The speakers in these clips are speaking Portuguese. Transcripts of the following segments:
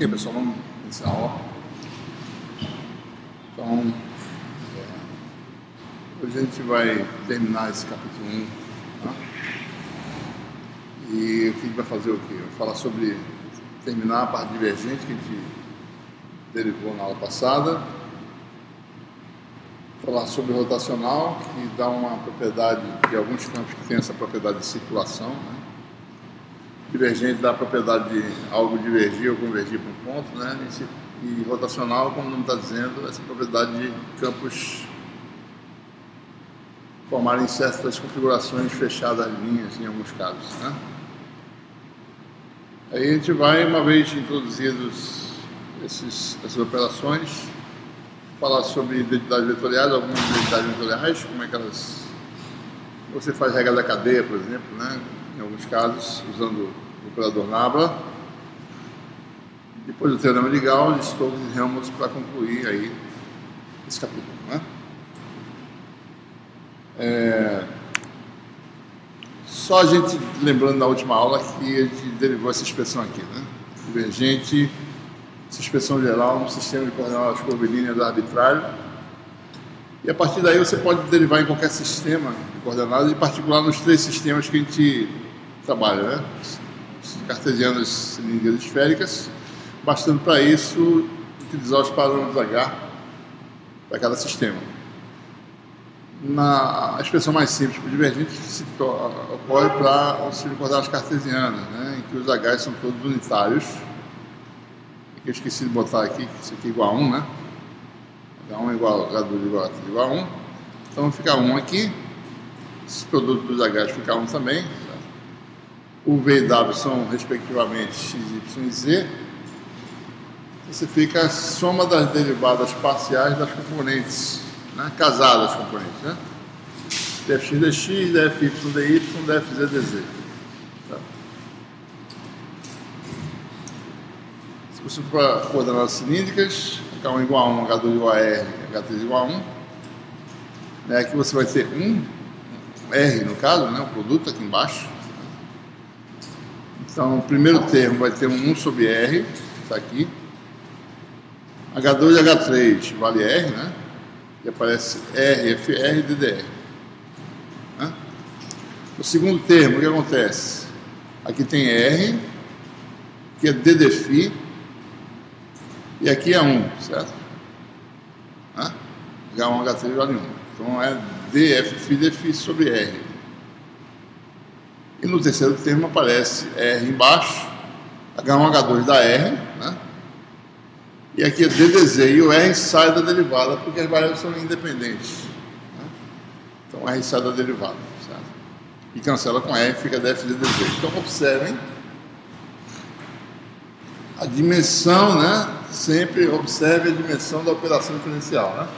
Ok, pessoal, vamos iniciar a aula. Então, hoje a gente vai terminar esse capítulo 1. Tá? E o que a gente vai fazer o quê? Vai falar sobre terminar a parte divergente que a gente derivou na aula passada. Falar sobre rotacional, que dá uma propriedade de alguns campos que tem essa propriedade de circulação, né? Divergente dá a propriedade de algo divergir ou convergir para um ponto, né? E rotacional, como o nome está dizendo, essa propriedade de campos formarem certas configurações fechadas linhas em alguns casos, né? Aí a gente vai, uma vez introduzidos essas operações, falar sobre identidades vetoriais, algumas identidades vetoriais, como é que elas... Você faz regra da cadeia, por exemplo, né? Em alguns casos, usando o operador nabla. Depois do teorema de Gauss, Stokes e Helmholtz para concluir aí esse capítulo, né? Só a gente lembrando na última aula que a gente derivou essa expressão aqui, né? Divergente, essa expressão geral no sistema de coordenadas curvilíneas arbitrário. E a partir daí você pode derivar em qualquer sistema de coordenadas, em particular nos três sistemas que a gente trabalha, né? Cartesianas, cilíndricas e esféricas, bastando para isso utilizar os parâmetros H para cada sistema. A expressão mais simples para o divergente ocorre para o sistema de coordenadas cartesianas, né? Em que os H são todos unitários. Eu esqueci de botar aqui, que isso aqui é igual a 1, né? H1 igual a H2 igual a H3 igual a 1. Então fica 1 aqui. Esse produto dos H fica 1 também. O V e W são respectivamente x, y e z. Você fica a soma das derivadas parciais das componentes, né? Casadas componentes, né? dfx dx, dfy dy, dfz dz. Tá? Se você for para coordenadas cilíndricas, H1 igual a 1, H2 igual a R, H3 igual a 1. Né? Aqui você vai ter R no caso, né? O produto aqui embaixo. Então, o primeiro termo vai ter um 1 sobre R, está aqui. H2 e H3 vale R, né? E aparece R, FR e DDR. Né? O segundo termo, o que acontece? Aqui tem R, que é DDφ, e aqui é 1, certo? Né? H1, H3 vale 1. Então é DFφ, Dφ sobre R. E no terceiro termo aparece R embaixo, H1, H2 da R, né? E aqui é DDZ, e o R sai da derivada, porque as variáveis são independentes. Né? Então R sai da derivada, certo? E cancela com R, fica dfdz. Então observem a dimensão, né? Sempre observe a dimensão da operação diferencial, né?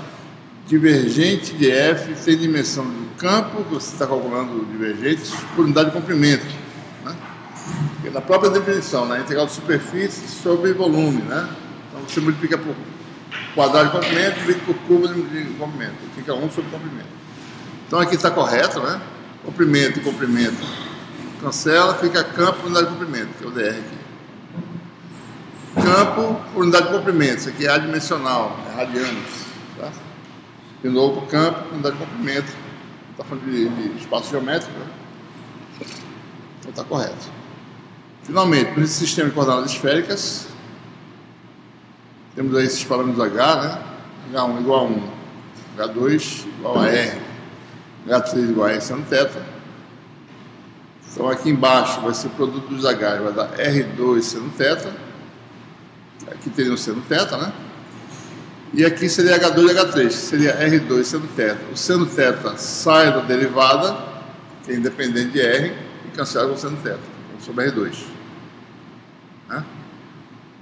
Divergente de F tem dimensão do campo, que você está calculando o divergente, por unidade de comprimento. Né? Porque na própria definição, na integral de superfície sobre volume, né? Então você multiplica por quadrado de comprimento, multiplica por curva de comprimento, fica 1 sobre comprimento. Então aqui está correto, né? Comprimento e comprimento cancela, fica campo por unidade de comprimento, que é o DR aqui. Campo por unidade de comprimento, isso aqui é adimensional, é radianos, tá? De novo, campo, unidade de comprimento. Está falando de espaço geométrico, né? Então está correto. Finalmente, para esse sistema de coordenadas esféricas, temos aí esses parâmetros H, né? H1 igual a 1, H2 igual a R, H3 igual a R seno θ. Então aqui embaixo vai ser o produto dos H, vai dar R2 seno θ. Aqui teria um seno θ, né? E aqui seria H2 e H3, seria R2 seno θ. O seno θ sai da derivada, que é independente de R, e cancela com o seno θ, sobre R2. Né?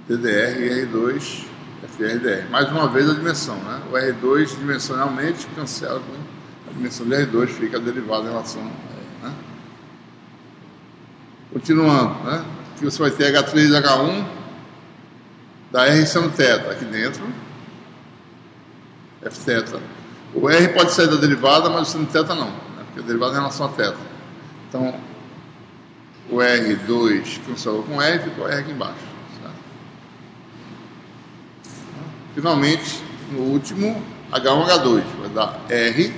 DDR e R2, FR e DR. Mais uma vez a dimensão, né? O R2 dimensionalmente cancela com a dimensão de R2, fica a derivada em relação a R. Né? Continuando, né? Aqui você vai ter H3 e H1 da R seno θ aqui dentro. Fθ. O R pode sair da derivada, mas o seno θ não, né? Porque a derivada é em relação a θ. Então, o R2 cancelou com R, ficou R aqui embaixo. Certo? Finalmente, no último, H1, H2. Vai dar R.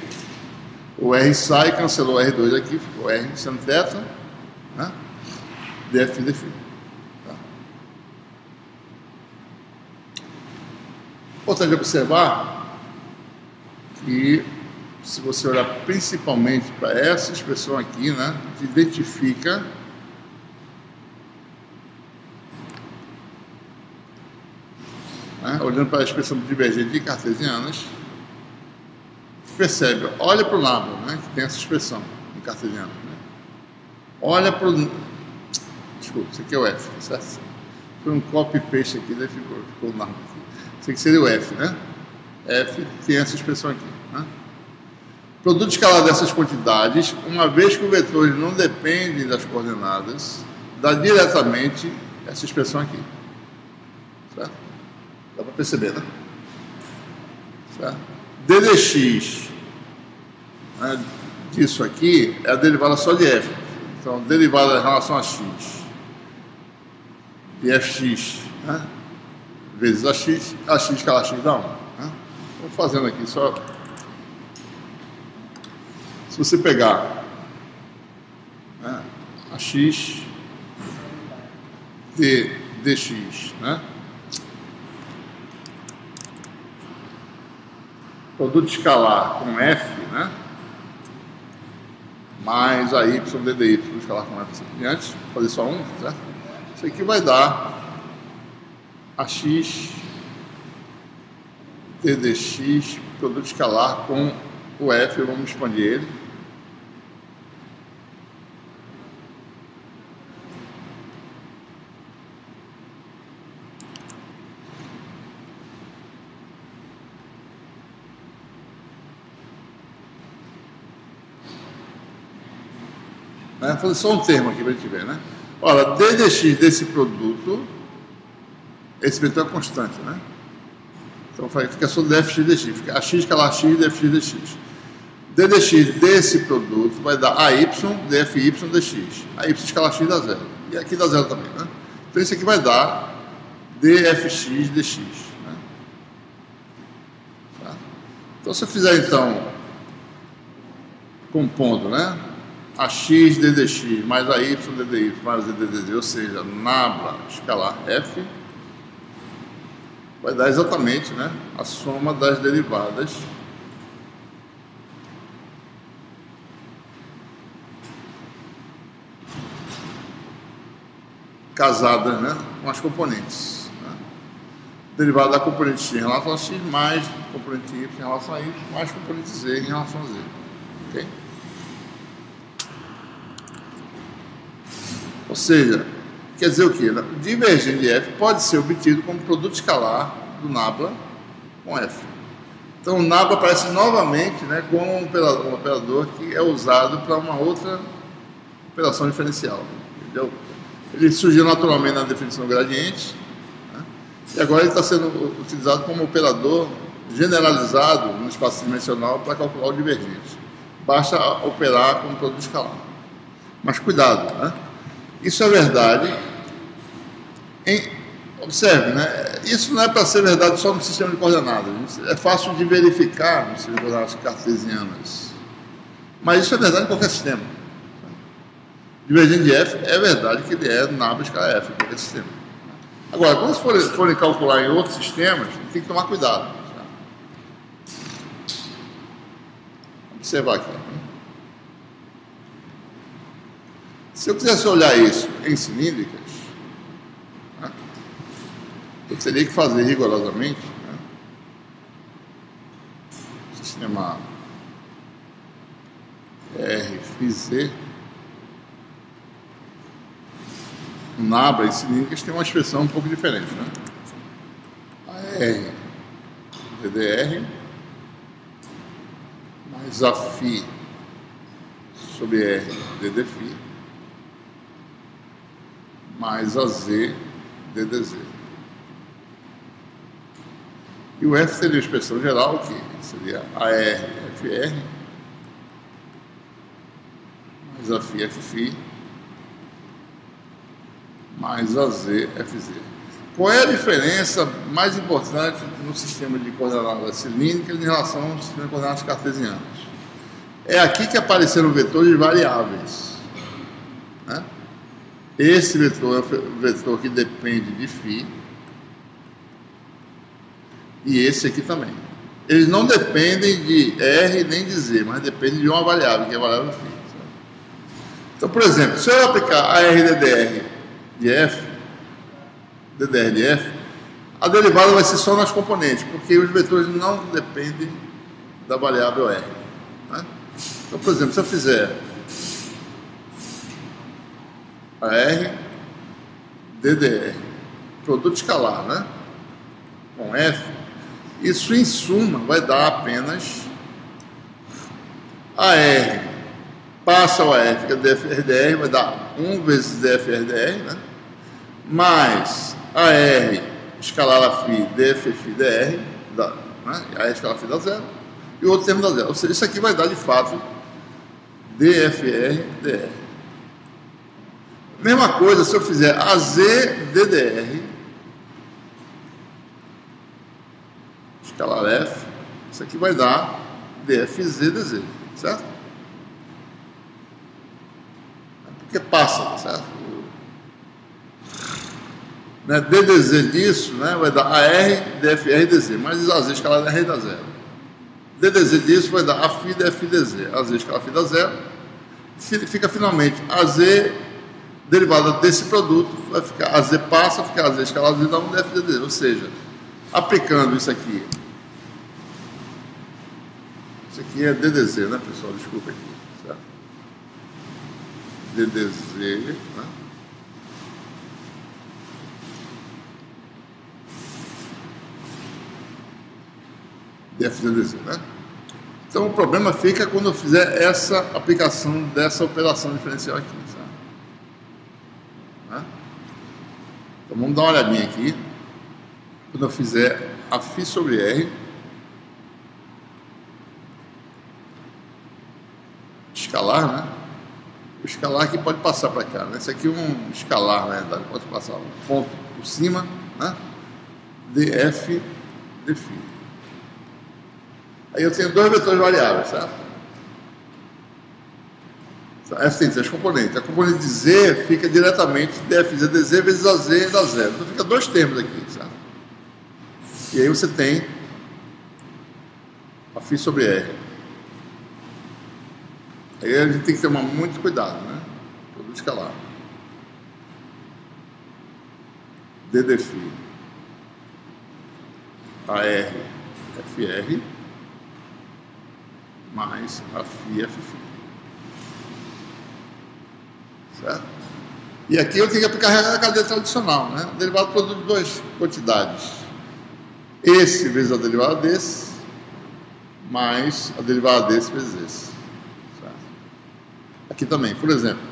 O R sai, cancelou o R2 aqui, ficou R sendo teta, né? DF, DF. Tá? Importante observar que, se você olhar principalmente para essa expressão aqui, né, que identifica olhando para a expressão divergente de cartesianas, percebe, olha para o nabla, né, que tem essa expressão em cartesiano. Né? Olha para o... Desculpa, isso aqui é o F, certo? Foi um copy-paste aqui, daí ficou o nabla aqui. Isso aqui seria o F, né? F tem essa expressão aqui. Né? Produto escalar dessas quantidades, uma vez que o vetor não depende das coordenadas, dá diretamente essa expressão aqui. Certo? Dá para perceber, né? Certo? ddx, né, disso aqui é a derivada só de f. Então, derivada em relação a x de fx, né, vezes a x escalar x dá 1. Né? Estou fazendo aqui só... Se você pegar, né, a x de dx, né? Produto escalar com f, né? Mais a y dy, escalar com f assim por diante, fazer só um, certo? Isso aqui vai dar a x de dx, produto escalar com o f, vamos expandir ele. Vou fazer só um termo aqui para a gente ver, né? Olha, ddx desse produto, esse vetor é constante, né? Então fica só dfx dx, fica a x escalar x dfx dx. ddx desse produto vai dar ay dfy dx. A y escalar x dá zero. E aqui dá zero também, né? Então isso aqui vai dar dfx dx. Né? Tá? Então se eu fizer então, compondo, né? A x ddx mais a y ddy mais a ddz, ou seja, nabla escalar f, vai dar exatamente, né, a soma das derivadas casadas, né, com as componentes. Né? Derivada da componente x em relação a x mais componente y em relação a y mais componente z em relação a z. Ok? Ou seja, quer dizer o quê? O divergente de f pode ser obtido como produto escalar do nabla com f. Então o nabla aparece novamente, né, como um operador que é usado para uma outra operação diferencial. Entendeu? Ele surgiu naturalmente na definição do gradiente, né, e agora ele está sendo utilizado como operador generalizado no espaço dimensional para calcular o divergente. Basta operar como produto escalar. Mas cuidado, né? Isso é verdade. Observe, né? Isso não é para ser verdade só no sistema de coordenadas. É fácil de verificar no sistema de coordenadas cartesianas. Mas isso é verdade em qualquer sistema. Divergente de f é verdade que ele é nabla escalar f em qualquer sistema. Agora, quando forem calcular em outros sistemas, tem que tomar cuidado. Observar aqui. Se eu quisesse olhar isso em cilíndricas, né, eu teria que fazer rigorosamente, né, sistema R, φz, o nabla em cilíndricas tem uma expressão um pouco diferente, né? A R ddr mais a φ sobre R ddφ mais a z ddz. E o f seria a expressão geral, que seria a r fr mais a φ ff mais a z fz. Qual é a diferença mais importante no sistema de coordenadas cilíndricas em relação ao sistema de coordenadas cartesianas? É aqui que apareceram vetores variáveis, né? Esse vetor é o vetor que depende de φ, e esse aqui também. Eles não dependem de R nem de Z, mas dependem de uma variável, que é a variável φ. Então, por exemplo, se eu aplicar a RDDR de F, DDR de F, a derivada vai ser só nas componentes, porque os vetores não dependem da variável R, né? Então, por exemplo, se eu fizer a R, DDR, produto escalar, né, com F, isso em suma vai dar apenas a R, passa o F, que é DFRDR, vai dar 1 vezes DFRDR, né, mais a R escalar a φ, DFFDR, né, a R escalar a φ dá zero, e o outro termo dá zero. Ou seja, isso aqui vai dar de fato DFRDR. Mesma coisa se eu fizer a ZDDR, escalar F, isso aqui vai dar DFZDZ, certo? Porque passa, certo? Né, DDZ disso, né, vai dar AR, DFRDZ, mais AZ escalar R dá zero. DDZ disso vai dar a φ DFDZ, AZ escalar φ dá zero. Fica finalmente AZ derivada desse produto, vai ficar AZ passa, fica AZ escalar Z dá um DFDZ, ou seja, aplicando isso aqui é DDZ, né, pessoal? Desculpa aqui, certo? DDZ, né? DFDZ, né? Então o problema fica quando eu fizer essa aplicação dessa operação diferencial aqui, certo? Né? Então vamos dar uma olhadinha aqui. Quando eu fizer a φ sobre R, escalar, né? O escalar aqui pode passar para cá, né? Esse aqui é um escalar, na verdade, pode passar um ponto por cima, né? DF, dφ. Aí eu tenho dois vetores variáveis, certo? F tem três componentes. A componente de Z fica diretamente DFZ dZ vezes AZ dá zero. Então fica dois termos aqui, certo? E aí você tem a φ sobre R. Aí a gente tem que tomar muito cuidado, né? Produto escalar. DDφ. AR, FR, mais a φ, Fφ. Certo? E aqui eu tenho que aplicar a regra da cadeia tradicional, né? O derivado do produto de duas quantidades. Esse vezes a derivada desse, mais a derivada desse vezes esse. Certo? Aqui também, por exemplo,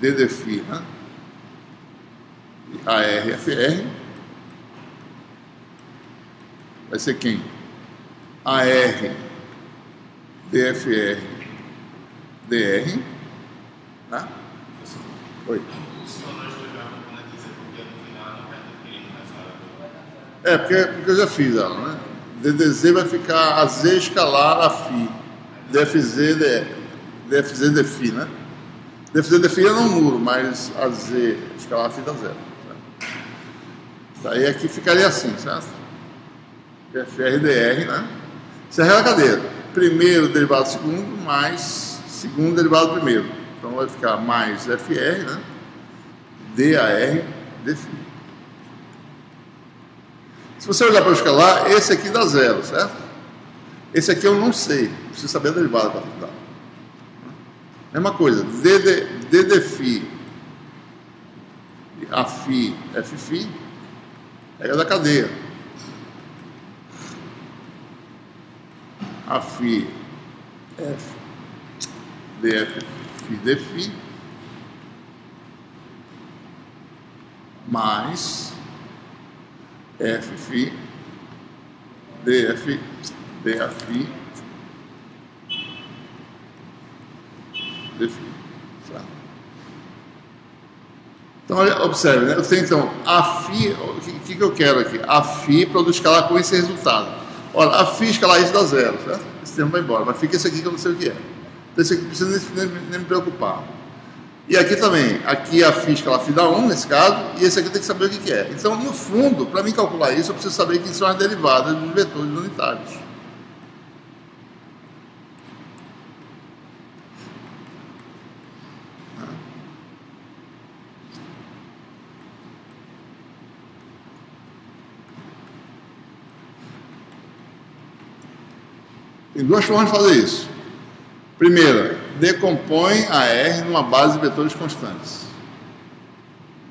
DDφ, né? ARFR vai ser quem? AR DFR DR, tá? Oi. Porque eu já fiz ela, né? DDZ vai ficar AZ escalar a φ, DFZ dφ, né? DFZ dφ eu não mudo, mas AZ escalar a φ dá zero. Daí aqui ficaria assim, certo? DFR DR, né? Isso é a regra da cadeia. Primeiro derivado do segundo, mais segundo derivado do primeiro. Então vai ficar mais FR, né? DAR, dφ. Se você olhar para o escalar, esse aqui dá zero, certo? Esse aqui eu não sei, preciso saber a derivada para dar. Mesma coisa, DDφ, a φ, Fφ, regra da cadeia. A φ, F, DF, dφ, mais Fφ, DF, DAφ, dφ. Certo? Então Então, olha, observe, né? Eu tenho então a φ, o que eu quero aqui? A φ para eu escalar com esse resultado. Olha, a φ escalar isso dá zero, certo? Esse termo vai embora, mas fica esse aqui que eu não sei o que é. Então esse aqui não precisa nem me preocupar. E aqui também, aqui a φ escalar φ dá 1 nesse caso, e esse aqui eu tenho que saber o que é. Então, no fundo, para mim calcular isso, eu preciso saber quem são as derivadas dos vetores unitários. Tem duas formas de fazer isso. Primeira, decompõe a R numa base de vetores constantes.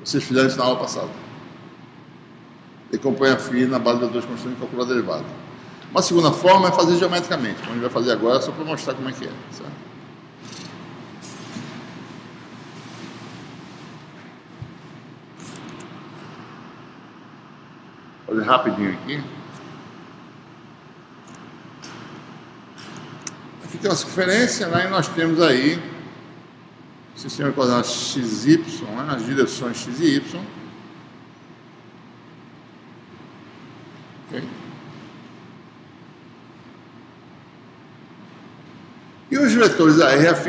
Vocês fizeram isso na aula passada. Decompõe a φ na base de vetores constantes e calcula a derivada. Uma segunda forma é fazer geometricamente, como a gente vai fazer agora, só para mostrar como é que é. Certo? Vou fazer rapidinho aqui. Aqui tem uma circunferência, né, e nós temos aí o sistema de coordenadas XY, né, as direções X e Y. Okay. E os vetores AR e Aφ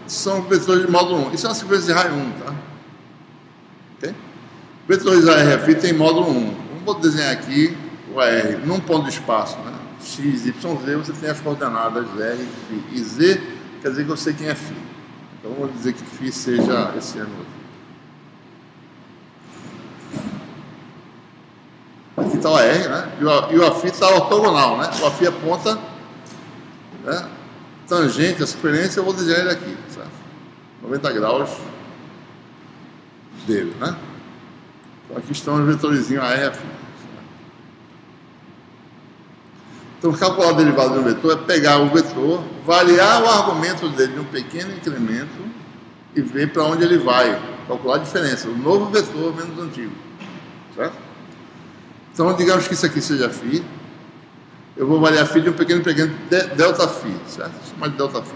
são vetores de módulo 1. Isso é uma sequência de raio 1, tá? Okay? Vetores AR e Aφ tem módulo 1. Vamos desenhar aqui o AR num ponto de espaço, né? X, Y, Z, você tem as coordenadas R, φ e Z, quer dizer que eu sei quem é φ. Então eu vou dizer que φ seja esse ângulo aqui. Aqui está o AR, né? E o Aφ está ortogonal, né? O Aφ aponta, né, tangente à circunferência, eu vou desenhar ele aqui, certo? 90 graus dele, né? Então aqui estão os vetorizinhos AR e Aφ. Então, calcular a derivada de um vetor é pegar o vetor, variar o argumento dele de um pequeno incremento e ver para onde ele vai. Calcular a diferença, o novo vetor menos o antigo. Certo? Então, digamos que isso aqui seja φ. Eu vou variar φ de um pequeno incremento, delta φ. Certo? Chama de delta φ.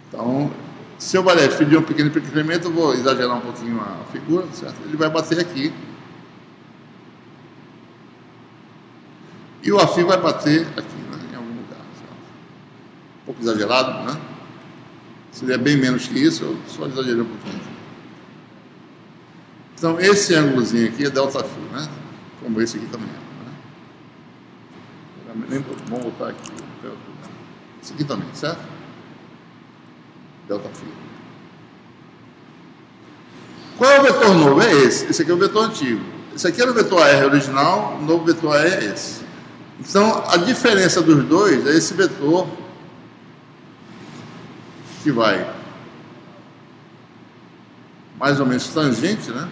Então, se eu variar φ de um pequeno incremento, eu vou exagerar um pouquinho a figura. Certo? Ele vai bater aqui. E o Aφ vai bater aqui, né, em algum lugar. Certo? Um pouco exagerado, né? Seria bem menos que isso, eu só exagerei um pouquinho. Então, esse ângulozinho aqui é delta φ, né? Como esse aqui também é. Né? Vamos voltar aqui. Esse aqui também, certo? Delta φ. Qual é o vetor novo? É esse. Esse aqui é o vetor antigo. Esse aqui era o vetor AR original, o novo vetor AR é esse. Então, a diferença dos dois é esse vetor que vai mais ou menos tangente, né?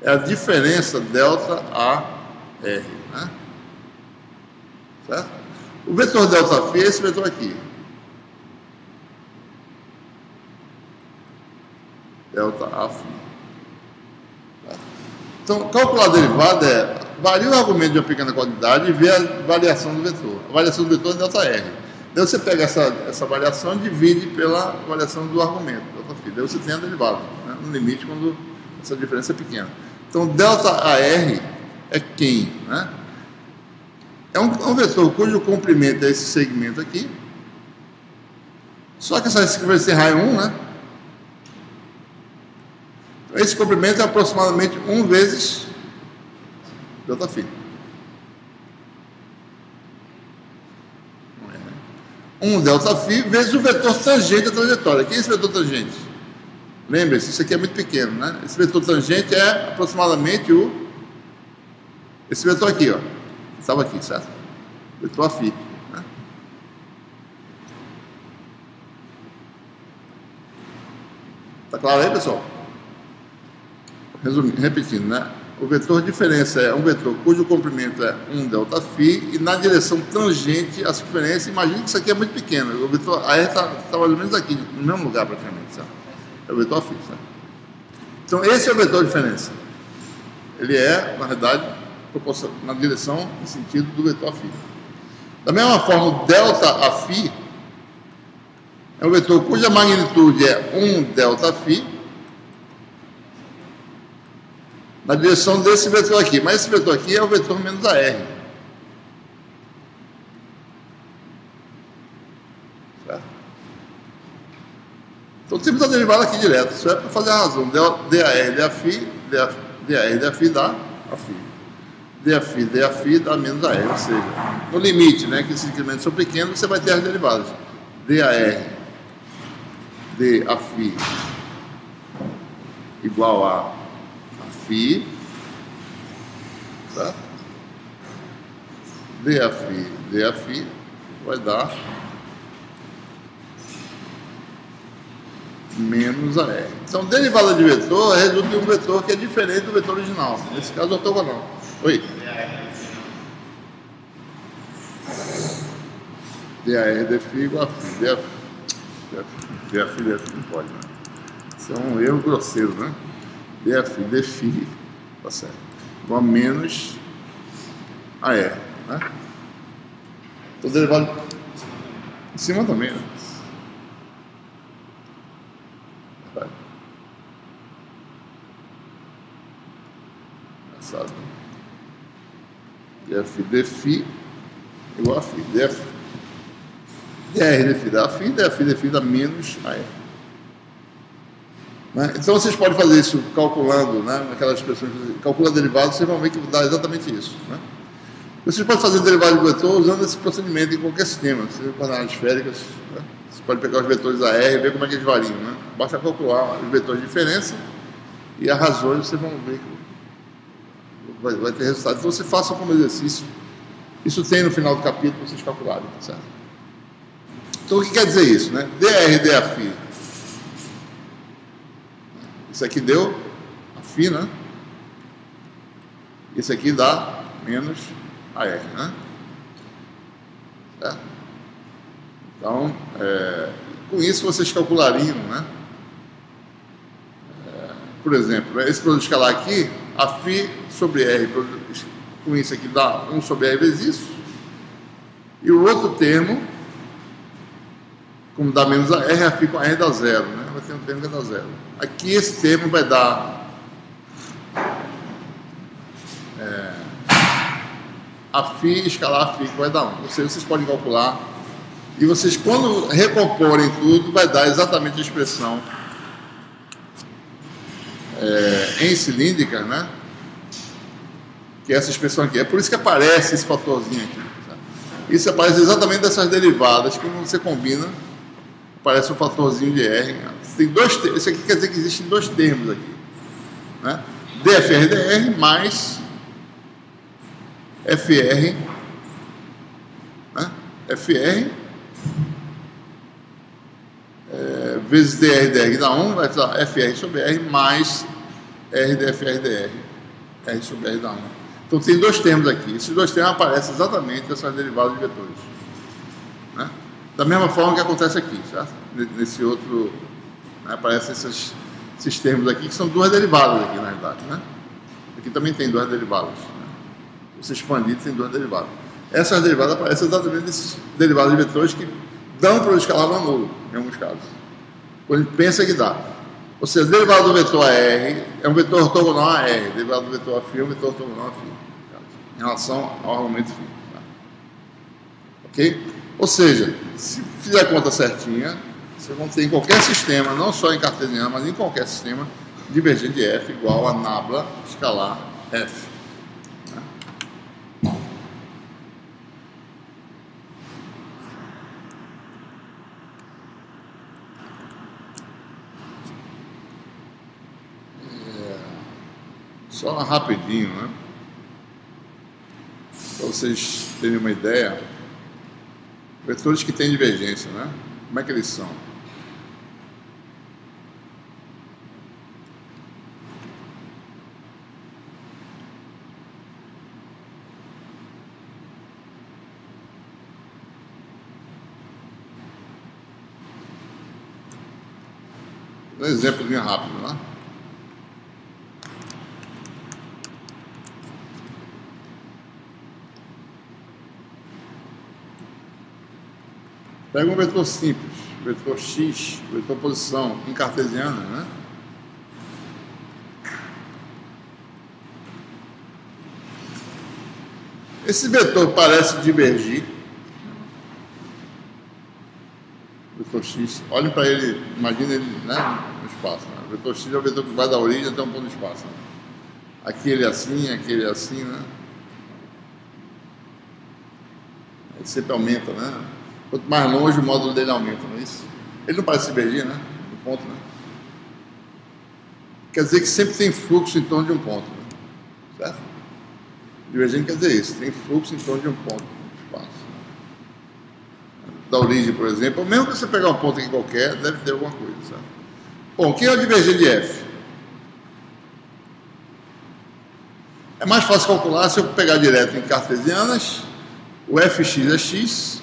É a diferença delta AR, né? Certo? O vetor delta φ é esse vetor aqui. Delta Aφ. Então, calcular a derivada é varia o argumento de uma pequena quantidade e ver a variação do vetor. A variação do vetor é delta R. Daí você pega essa variação e divide pela variação do argumento, delta φ. Daí você tem a derivada, né, no limite, quando essa diferença é pequena. Então, delta AR é quem? Né? É um vetor cujo comprimento é esse segmento aqui. Só que essa aqui vai ser raio 1, né? Esse comprimento é aproximadamente 1 vezes delta φ. 1 delta φ vezes o vetor tangente da trajetória. Quem é esse vetor tangente? Lembre-se, isso aqui é muito pequeno, né? Esse vetor tangente é aproximadamente esse vetor aqui, ó. Estava aqui, certo? Vetor Aφ. Né? Tá claro aí, pessoal? Resumindo, repetindo, né? O vetor de diferença é um vetor cujo comprimento é 1 delta φ e na direção tangente à circunferência, imagine que isso aqui é muito pequeno. O vetor AR está mais ou menos aqui, no mesmo lugar praticamente, certo? É o vetor φ, certo? Então esse é o vetor de diferença. Ele é, na verdade, na direção, no sentido do vetor φ. Da mesma forma, o delta Aφ É um vetor cuja magnitude é 1 ΔΦ na direção desse vetor aqui. Mas esse vetor aqui é o vetor menos AR. Certo? Então temos a derivada aqui direto. Isso é para fazer a razão. DAR, DAφ, DAR, DAφ dá Aφ. DAφ, DAφ dá menos AR. Ou seja, no limite, né, que esses incrementos são pequenos, você vai ter as derivadas. DAR, DAφ igual a φ, tá? DAφ vai dar menos AR. Então, derivada de vetor resulta em um vetor que é diferente do vetor original. Nesse caso, ortogonal. Oi? DAR, Dφ igual a φ. DAφ não pode, né? Isso é um erro grosseiro, né? Dφ, tá certo, igual a menos AR, né? Então, derivado em cima também, né? Engraçado, né? Dφ igual a φ. DAR, Dφ dá φ, Dφ dá menos AR. Né? Então vocês podem fazer isso calculando, né, aquelas expressões, calcula derivado, vocês vão ver que dá exatamente isso. Né? Vocês podem fazer derivado de vetor usando esse procedimento em qualquer sistema. Vocês podem análise esféricas, né? Você pode pegar os vetores AR e ver como é que eles variam. Né? Basta calcular os vetores de diferença e as razões, vocês vão ver que vai ter resultado. Então você faça como exercício. Isso tem no final do capítulo, vocês calcularem, tá certo? Então o que quer dizer isso? Né? DAR, DAφ. Isso aqui deu a φ, né? Isso aqui dá menos AR, né? Certo? Então, com isso vocês calculariam, né? Por exemplo, esse produto escalar aqui, a φ sobre R, com isso aqui dá 1 sobre R vezes isso. E o outro termo, como dá menos AR, a φ com AR dá zero, né? Vai ter um termo que dá zero. Aqui esse termo vai dar a φ escalar a φ que vai dar 1. Ou seja, vocês podem calcular. E vocês, quando recomporem tudo, vai dar exatamente a expressão em cilíndrica, né? Que é essa expressão aqui. É por isso que aparece esse fatorzinho aqui. Sabe? Isso aparece exatamente dessas derivadas que quando você combina, aparece um fatorzinho de R. Tem dois, isso aqui quer dizer que existem dois termos aqui. Né? DFR-DR mais FR, né? FR vezes DR que dá 1, vai dar FR sobre R mais RDFR-DR. R sobre R dá 1. Então tem dois termos aqui. Esses dois termos aparecem exatamente nessas derivadas de vetores. Né? Da mesma forma que acontece aqui, certo? Nesse outro, né, aparecem esses termos aqui, que são duas derivadas aqui, na verdade. Né? Aqui também tem duas derivadas. Né? Se expandir, tem duas derivadas. Essas derivadas aparecem exatamente nesses derivados de vetores que dão para o escalar no nulo, em alguns casos. Quando a gente pensa que dá. Ou seja, o derivado do vetor AR é um vetor ortogonal a R, o derivado do vetor Aφ é um vetor ortogonal a φ, em relação ao argumento φ. Tá? Ok? Ou seja, se fizer a conta certinha, vocês vão ter em qualquer sistema, não só em cartesiano, mas em qualquer sistema, divergente de F igual a nabla escalar F. Só rapidinho, né? Para vocês terem uma ideia, vetores que têm divergência, né? Como é que eles são? Um exemplozinho rápido, né? Pega um vetor simples. vetor x, vetor posição em cartesiana, né? Esse vetor parece divergir. Vetor x, olhem para ele, imagine ele, né, no espaço. Né? O vetor x é o vetor que vai da origem até um ponto de espaço. Né? Aqui ele é assim, né? Ele sempre aumenta, né? Quanto mais longe o módulo dele aumenta, não é isso? Ele não parece divergir, né? No ponto, né? Quer dizer que sempre tem fluxo em torno de um ponto, né? Certo? Divergente quer dizer isso, tem fluxo em torno de um ponto no espaço. Da origem, por exemplo, mesmo que você pegar um ponto aqui qualquer, deve ter alguma coisa, certo? Bom, o que é o divergente de f? É mais fácil calcular se eu pegar direto em cartesianas. O fx é x,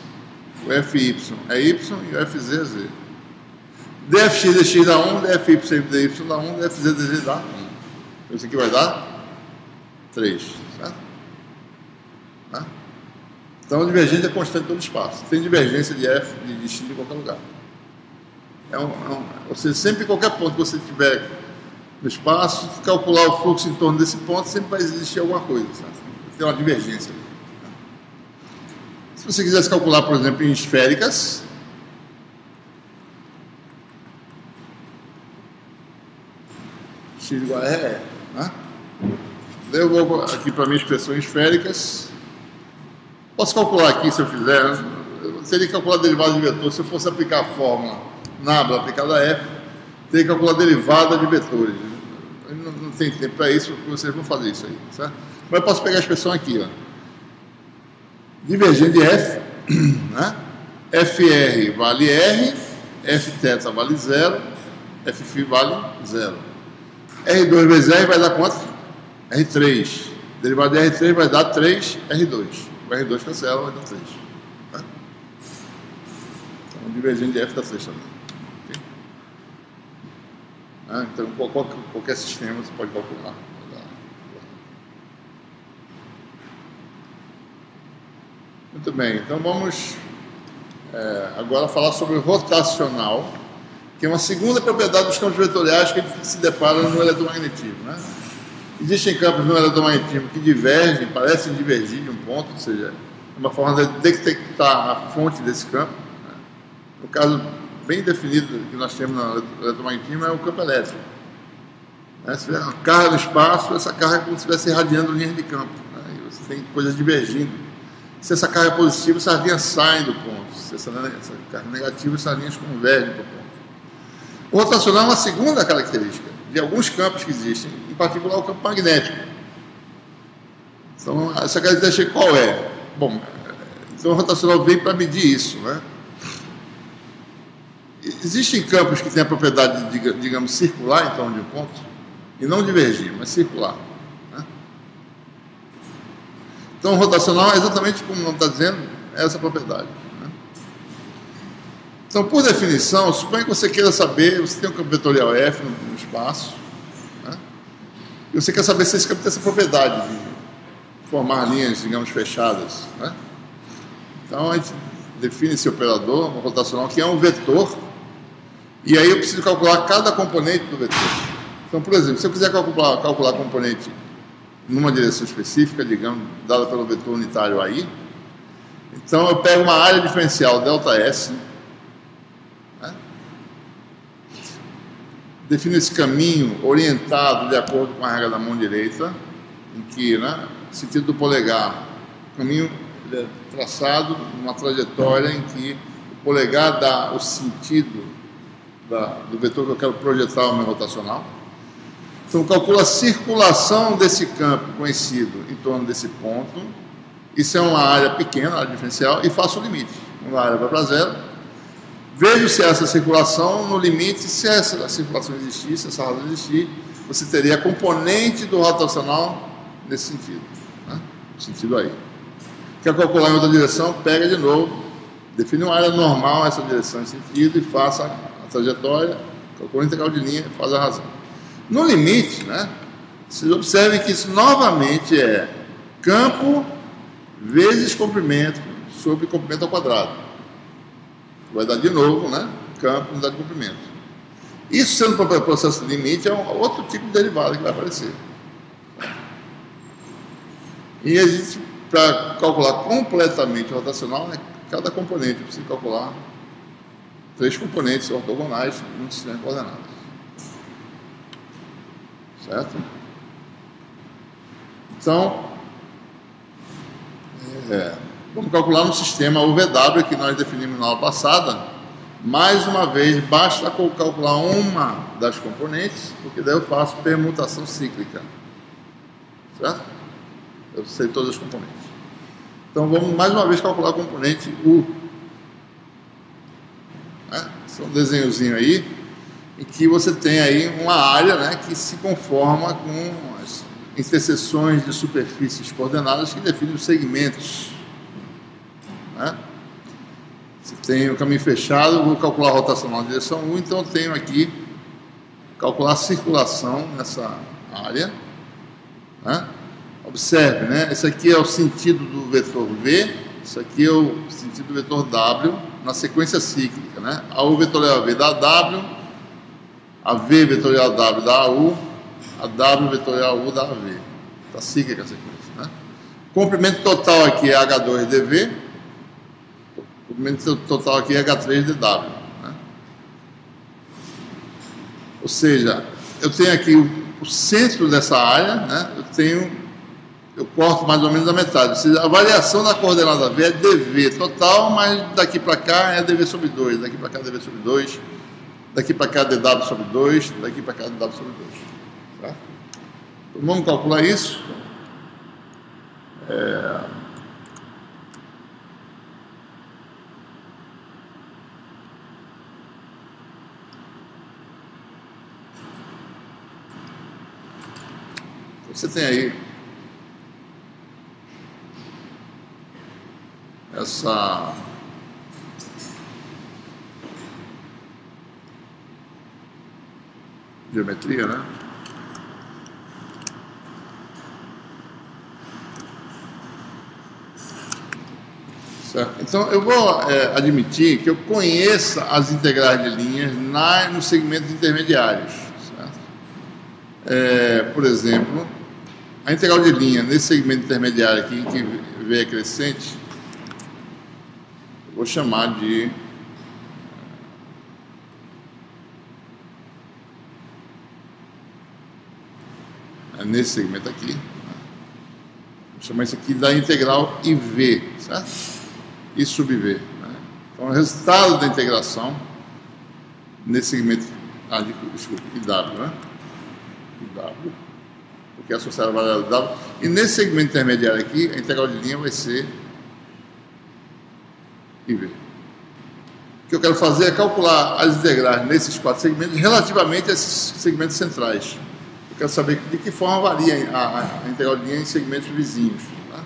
o fy é y e o fz é z. dfx dx dá 1, dfy dy dá 1, dfz dz dá 1. Isso aqui vai dar 3, certo? Tá? Então a divergência é constante em todo espaço. Tem divergência de f de x em qualquer lugar. Ou seja, sempre em qualquer ponto que você tiver no espaço, calcular o fluxo em torno desse ponto, sempre vai existir alguma coisa, certo? Tem uma divergência. Se você quisesse calcular, por exemplo, em esféricas, x igual a r, né? Eu vou aqui para minhas expressões esféricas. Posso calcular aqui, se eu fizer, eu teria que calcular a derivada de vetor. Se eu fosse aplicar a fórmula nabla aplicada a f, teria que calcular a derivada de vetores. Não tem tempo para isso, vocês vão fazer isso aí, certo? Mas eu posso pegar a expressão aqui, ó. Divergente de f, né? Fr vale R, Fθ vale 0, Fφ vale 0. R2 vezes R vai dar quanto? R3. Derivada de R3 vai dar 3R2. O R2 cancela, vai dar 3. Tá? Então, o divergente de f dá 3 também. Okay? Então, qualquer sistema você pode calcular. Muito bem, então vamos agora falar sobre o rotacional, que é uma segunda propriedade dos campos vetoriais que a gente se depara no eletromagnetismo, né? Existem campos no eletromagnetismo que divergem, parecem divergir de um ponto, ou seja, é uma forma de detectar a fonte desse campo. Né? No caso bem definido que nós temos no eletromagnetismo é o campo elétrico. Né? Se tiver uma carga no espaço, essa carga é como se estivesse irradiando linhas de campo. Né? E você tem coisas divergindo. Se essa carga é positiva, essas linhas saem do ponto. Se essa carga é negativa, essas linhas convergem para o ponto. O rotacional é uma segunda característica de alguns campos que existem, em particular o campo magnético. Então, essa característica qual é? Bom, então o rotacional vem para medir isso, né? Existem campos que têm a propriedade de, digamos, circular em torno de um ponto, e não divergir, mas circular. Né? Então, o rotacional é exatamente como o nome está dizendo, é essa propriedade. Né? Então, por definição, suponha que você queira saber, você tem um campo vetorial F no espaço, né? E você quer saber se esse campo tem essa propriedade de formar linhas, digamos, fechadas. Né? Então, a gente define esse operador rotacional, que é um vetor, e aí eu preciso calcular cada componente do vetor. Então, por exemplo, se eu quiser calcular a componente numa direção específica, digamos, dada pelo vetor unitário AI, então eu pego uma área diferencial ΔS, né? Defino esse caminho orientado de acordo com a regra da mão direita, em que, né, no sentido do polegar, o caminho é traçado numa trajetória em que o polegar dá o sentido do vetor que eu quero projetar ao meu rotacional. Então, calculo a circulação desse campo conhecido em torno desse ponto. Isso é uma área pequena, área diferencial, e faço o limite. Uma área vai para zero. Vejo se essa circulação, no limite, se essa circulação existir, se essa razão existir, você teria a componente do rotacional nesse sentido. Né? No sentido aí. Quer calcular em outra direção? Pega de novo, define uma área normal nessa direção em sentido e faça a trajetória, calcula a integral de linha e faz a razão. No limite, né, vocês observem que isso novamente é campo vezes comprimento sobre comprimento ao quadrado. Vai dar de novo, né, campo, unidade de comprimento. Isso sendo para processo de limite, é um outro tipo de derivada que vai aparecer. E a gente, para calcular completamente o rotacional, né, cada componente precisa calcular 3 componentes ortogonais no sistema de coordenadas. Certo? Então, vamos calcular no sistema o VW que nós definimos na aula passada. Mais uma vez, basta calcular uma das componentes, porque daí eu faço permutação cíclica. Certo? Eu sei todas as componentes. Então, vamos mais uma vez calcular a componente U. Esse é um desenhozinho aí, em que você tem aí uma área, né, que se conforma com as interseções de superfícies coordenadas que definem os segmentos. Né? Se tem o caminho fechado, eu vou calcular a rotacional na direção 1, então eu tenho aqui calcular a circulação nessa área. Né? Observe, né? Esse aqui é o sentido do vetor V, isso aqui é o sentido do vetor W na sequência cíclica. Né? A U vetorial V da W, a V vetorial W da AU, a W vetorial U da AV. Está cíclica a sequência. Né? Comprimento total aqui é H2dV, o comprimento total aqui é H3dW. Né? Ou seja, eu tenho aqui o centro dessa área, né? Eu corto mais ou menos a metade. Ou seja, a variação da coordenada V é dV total, mas daqui para cá é dV sobre 2, daqui para cá é dV sobre 2, daqui para cá é dW sobre 2, daqui para cá é dW sobre 2. Tá? Então, vamos calcular isso. Você tem aí essa geometria, né? Certo? Então, eu vou admitir que eu conheça as integrais de linhas nos segmentos intermediários. Certo? Por exemplo, a integral de linha nesse segmento intermediário aqui, que V é crescente, eu vou chamar de nesse segmento aqui, vou chamar isso aqui da integral IV, certo? I sub V. Né? Então, o resultado da integração nesse segmento, desculpa, IW, né? IW, porque é associado à variável W. E nesse segmento intermediário aqui, a integral de linha vai ser IV. O que eu quero fazer é calcular as integrais nesses 4 segmentos relativamente a esses segmentos centrais. Eu quero saber de que forma varia a integral de linha em segmentos vizinhos. Tá?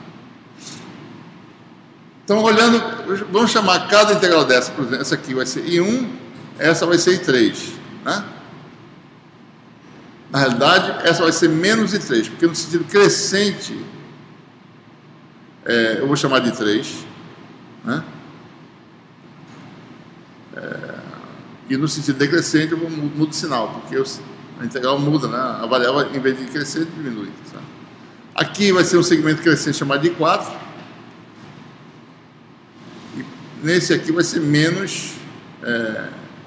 Então, olhando, vamos chamar cada integral dessa, por exemplo, essa aqui vai ser I1, essa vai ser I3. Né? Na realidade, essa vai ser menos I3, porque no sentido crescente, eu vou chamar de I3. Né? E no sentido decrescente, eu mudo o sinal, porque a integral muda, né? A variável, em vez de crescer, diminui. Sabe? Aqui vai ser um segmento crescente chamado de I4. E nesse aqui vai ser menos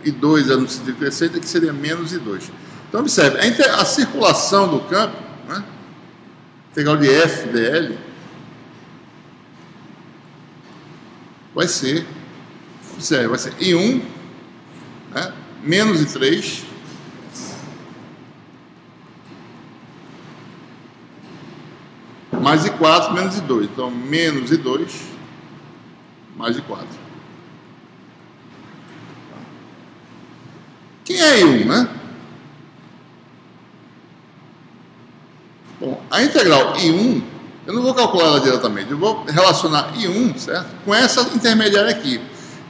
I2 no sentido crescente, aqui seria menos I2. Então, observe, a circulação do campo, né? Integral de F dl, vai ser, observe, vai ser I1, né? Menos I3, mais I4 menos I2. Então, menos I2 mais I4. Quem é I1, né? Bom, a integral I1, eu não vou calcular ela diretamente, eu vou relacionar I1, certo? Com essa intermediária aqui.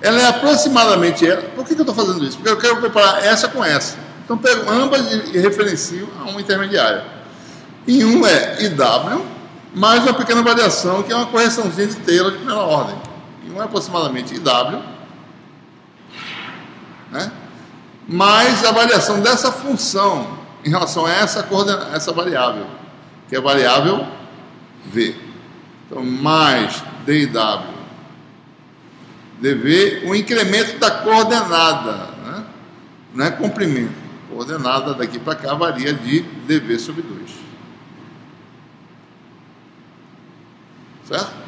Ela é aproximadamente ela. Por que eu estou fazendo isso? Porque eu quero comparar essa com essa. Então, pego ambas e referencio a uma intermediária. I1 é IW, mais uma pequena variação, que é uma correçãozinha de Taylor de primeira ordem. I1 é aproximadamente IW, né? Mais a variação dessa função em relação a essa variável, que é a variável v. Então, mais dw dv, o incremento da coordenada, né? Não é comprimento. A coordenada daqui para cá varia de dv sobre 2. Certo?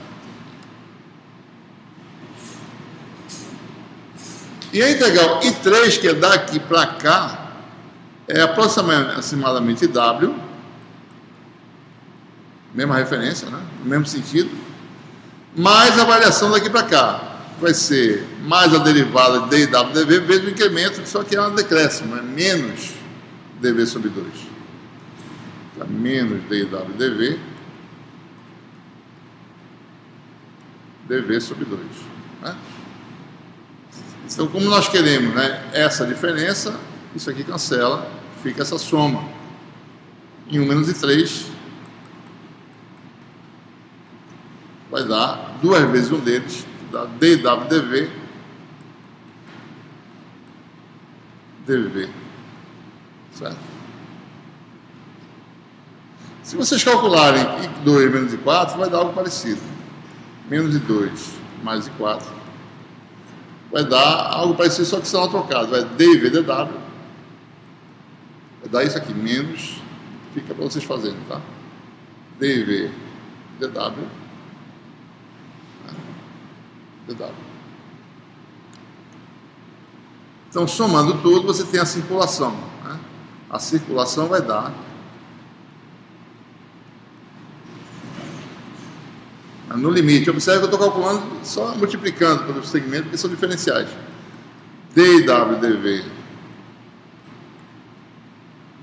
E a integral I3, que é daqui para cá, é aproximadamente W, mesma referência, né? No mesmo sentido, mais a variação daqui para cá. Vai ser mais a derivada de dw dv vezes o incremento, só que é um decréscimo, é menos dv sobre 2. Então, menos dw dv sobre 2. Né? Então, como nós queremos, né, essa diferença, isso aqui cancela, fica essa soma. Em 1 menos I3 vai dar 2 vezes um deles, dá dw dv. Certo? Se vocês calcularem I2 menos I4, vai dar algo parecido. Menos I2 mais I4 vai dar algo parecido, só que são trocados. Vai dv dw, vai dar isso aqui, menos, fica para vocês fazerem, tá? dv dw, Então, somando tudo, você tem a circulação, né? A circulação vai dar no limite. Observe que eu estou calculando só multiplicando pelos segmentos, que são diferenciais. dw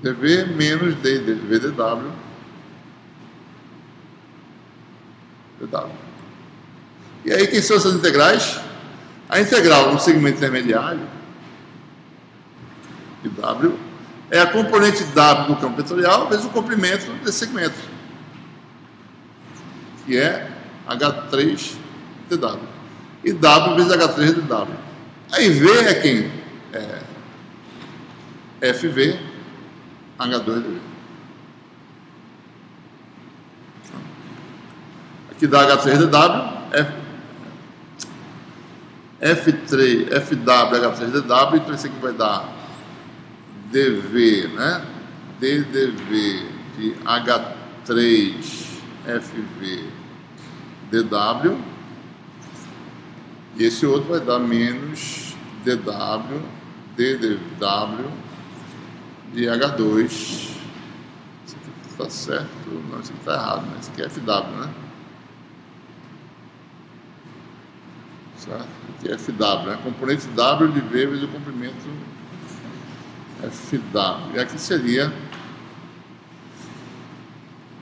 dv menos dv dw E aí, quem são essas integrais? A integral no segmento intermediário de W é a componente W do campo vetorial vezes o comprimento desse segmento, que é H3 dW. E W vezes H3 dW. Aí V é quem? É FV H2 dV. Aqui dá H3 dW, FW H3 dW, então isso aqui vai dar dV, né? ddV de H3 FV dW, e esse outro vai dar menos dW ddW de H2. Isso aqui está certo? Não, isso aqui está errado, né? Isso aqui é FW, né? Certo? Aqui é FW, né? Componente W de V vezes o comprimento FW. E aqui seria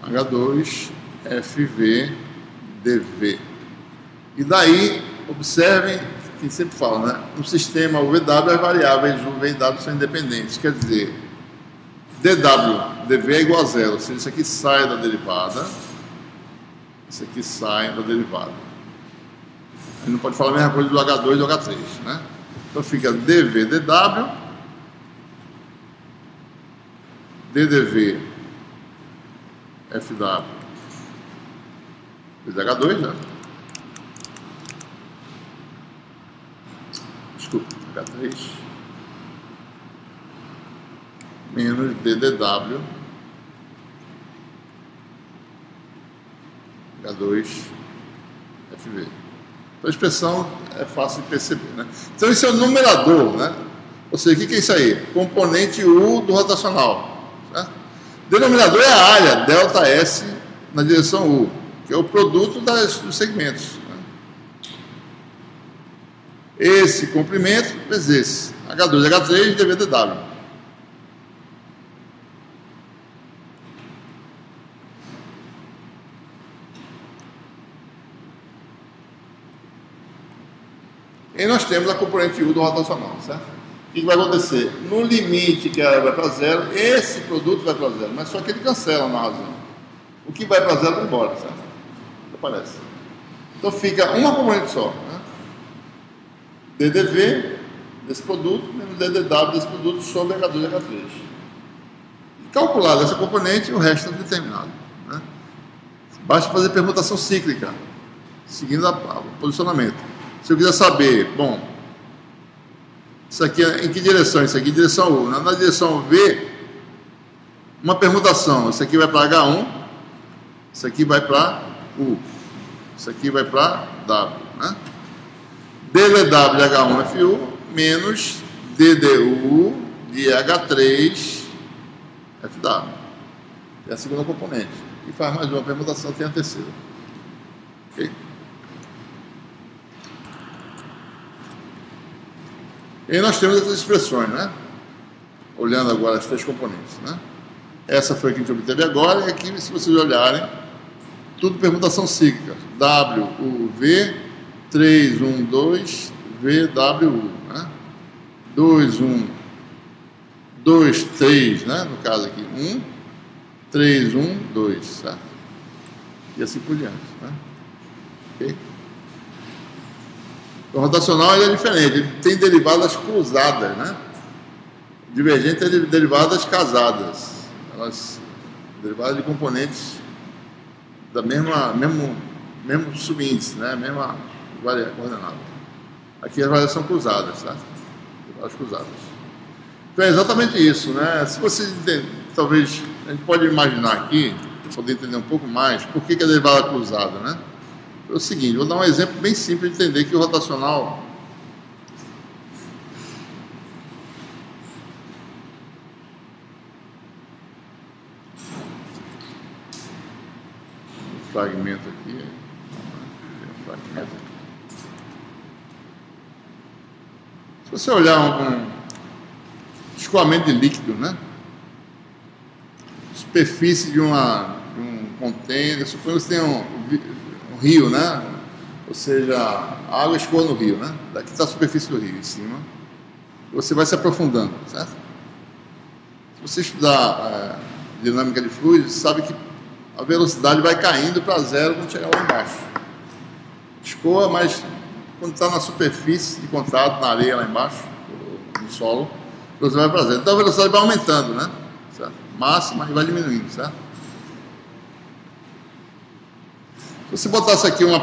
H2 FV dV. E daí, observem, quem sempre fala, né? No sistema, o VW é variável, o V e W são independentes. Quer dizer, dW, dV é igual a zero. Ou seja, isso aqui sai da derivada. Isso aqui sai da derivada. A gente não pode falar a mesma coisa do H2 e do H3, né? Então fica dV dW, ddV FW vezes H2, né? Desculpa, H3 menos ddW H2 FV. Então a expressão é fácil de perceber, né? Então esse é o numerador, né? Ou seja, o que é isso aí? Componente U do rotacional, certo? Denominador é a área, delta S na direção U, que é o produto dos segmentos, né? Esse comprimento vezes esse, H2, H3, dV dW. E nós temos a componente U do rotacional, certo? O que vai acontecer? No limite que ela vai para zero, esse produto vai para zero, mas só que ele cancela na razão. O que vai para zero vai embora, certo? Aparece. Então fica uma componente só, né? ddV desse produto menos DDW desse produto sobre H2 e H3. Calculada essa componente, o resto é determinado, né? Basta fazer permutação cíclica, seguindo o posicionamento. Se eu quiser saber, bom, isso aqui é em que direção? Isso aqui é direção U. Na direção V, uma permutação. Isso aqui vai para H1, isso aqui vai para U, isso aqui vai para W, né? DDW de H1FU menos DDU de H3 FW. É a segunda componente. E faz mais uma permutação, tem a terceira. Ok? E aí nós temos essas expressões, né? Olhando agora as três componentes, né? Essa foi a que a gente obteve agora, e aqui, se vocês olharem, tudo permutação cíclica. W, U, V, 3, 1, 2, V, W, U, né? 2, 1, 2, 3, né? No caso aqui, 1, 3, 1, 2, certo? E assim por diante, né? Ok? O rotacional ele é diferente, ele tem derivadas cruzadas, né? O divergente é de derivadas casadas, elas derivadas de componentes da mesmo subíndice, né? Mesma coordenada. Aqui as variações são cruzadas, certo? Derivadas cruzadas. Então é exatamente isso, né? Se vocês entendem, talvez a gente pode imaginar aqui, para poder entender um pouco mais, por que é derivada cruzada, né? É o seguinte, vou dar um exemplo bem simples de entender que o rotacional fragmento aqui, se você olhar um escoamento de líquido, né? Superfície de um container, suponhamos que você tem um rio, né? Ou seja, a água escoa no rio, né? Daqui está a superfície do rio, em cima. Você vai se aprofundando, certo? Se você estudar dinâmica de fluidos, você sabe que a velocidade vai caindo para zero quando chegar lá embaixo. Escoa, mas quando está na superfície de contato, na areia lá embaixo, no solo, a velocidade vai para zero. Então a velocidade vai aumentando, né? Certo? Máxima e vai diminuindo, certo? Se você botasse aqui um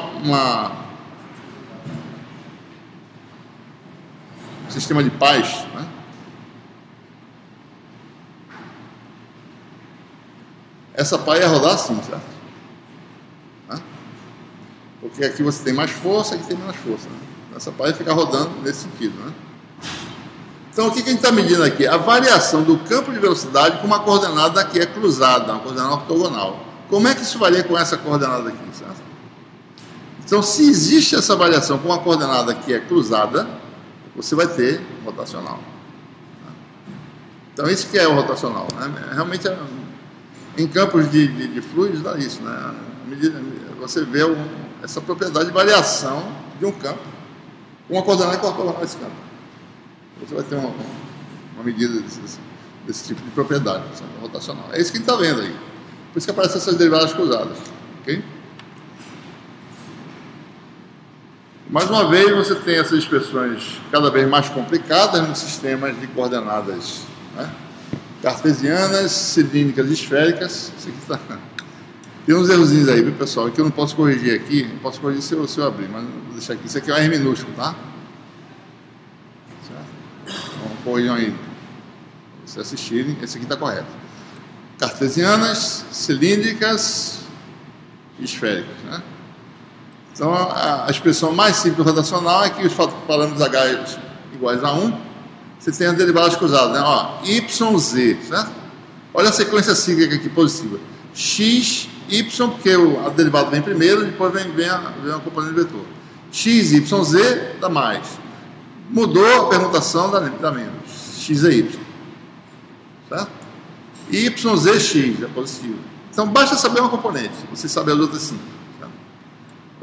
sistema de paz, né? Essa pá ia rodar assim, certo? Né? Porque aqui você tem mais força, aqui tem menos força, né? Essa pá ia ficar rodando nesse sentido, né? Então o que a gente está medindo aqui? A variação do campo de velocidade com uma coordenada que é cruzada, uma coordenada ortogonal. Como é que isso varia com essa coordenada aqui, certo? Então, se existe essa variação com uma coordenada que é cruzada, você vai ter rotacional. Então, isso que é o rotacional, né? Realmente, em campos de fluidos, dá isso, né? Você vê essa propriedade de variação de um campo com uma coordenada que é ortogonal desse campo. Você vai ter uma medida desse tipo de propriedade, sabe? Rotacional. É isso que a gente está vendo aí. Por isso que aparecem essas derivadas cruzadas. Ok? Mais uma vez, você tem essas expressões cada vez mais complicadas nos sistemas de coordenadas, né? Cartesianas, cilíndricas e esféricas. Isso aqui tá... Tem uns errozinhos aí, viu, pessoal? Que eu não posso corrigir aqui. Não posso corrigir se eu abrir, mas vou deixar aqui. Isso aqui é um R minúsculo, tá? Certo? Então, corrijam aí. Se assistirem, esse aqui está correto. Cartesianas, cilíndricas e esféricas, né? Então, a expressão mais simples rotacional é que os parâmetros H iguais a 1, você tem as derivadas cruzadas, né? Ó, YZ, certo? Olha a sequência cíclica aqui positiva. X, Y, porque a derivada vem primeiro, depois vem a componente vetor. X, Y, Z dá mais. Mudou a permutação, dá menos. X é Y. Certo? Y, Z, X é positivo. Então, basta saber uma componente. Você sabe as outras 5.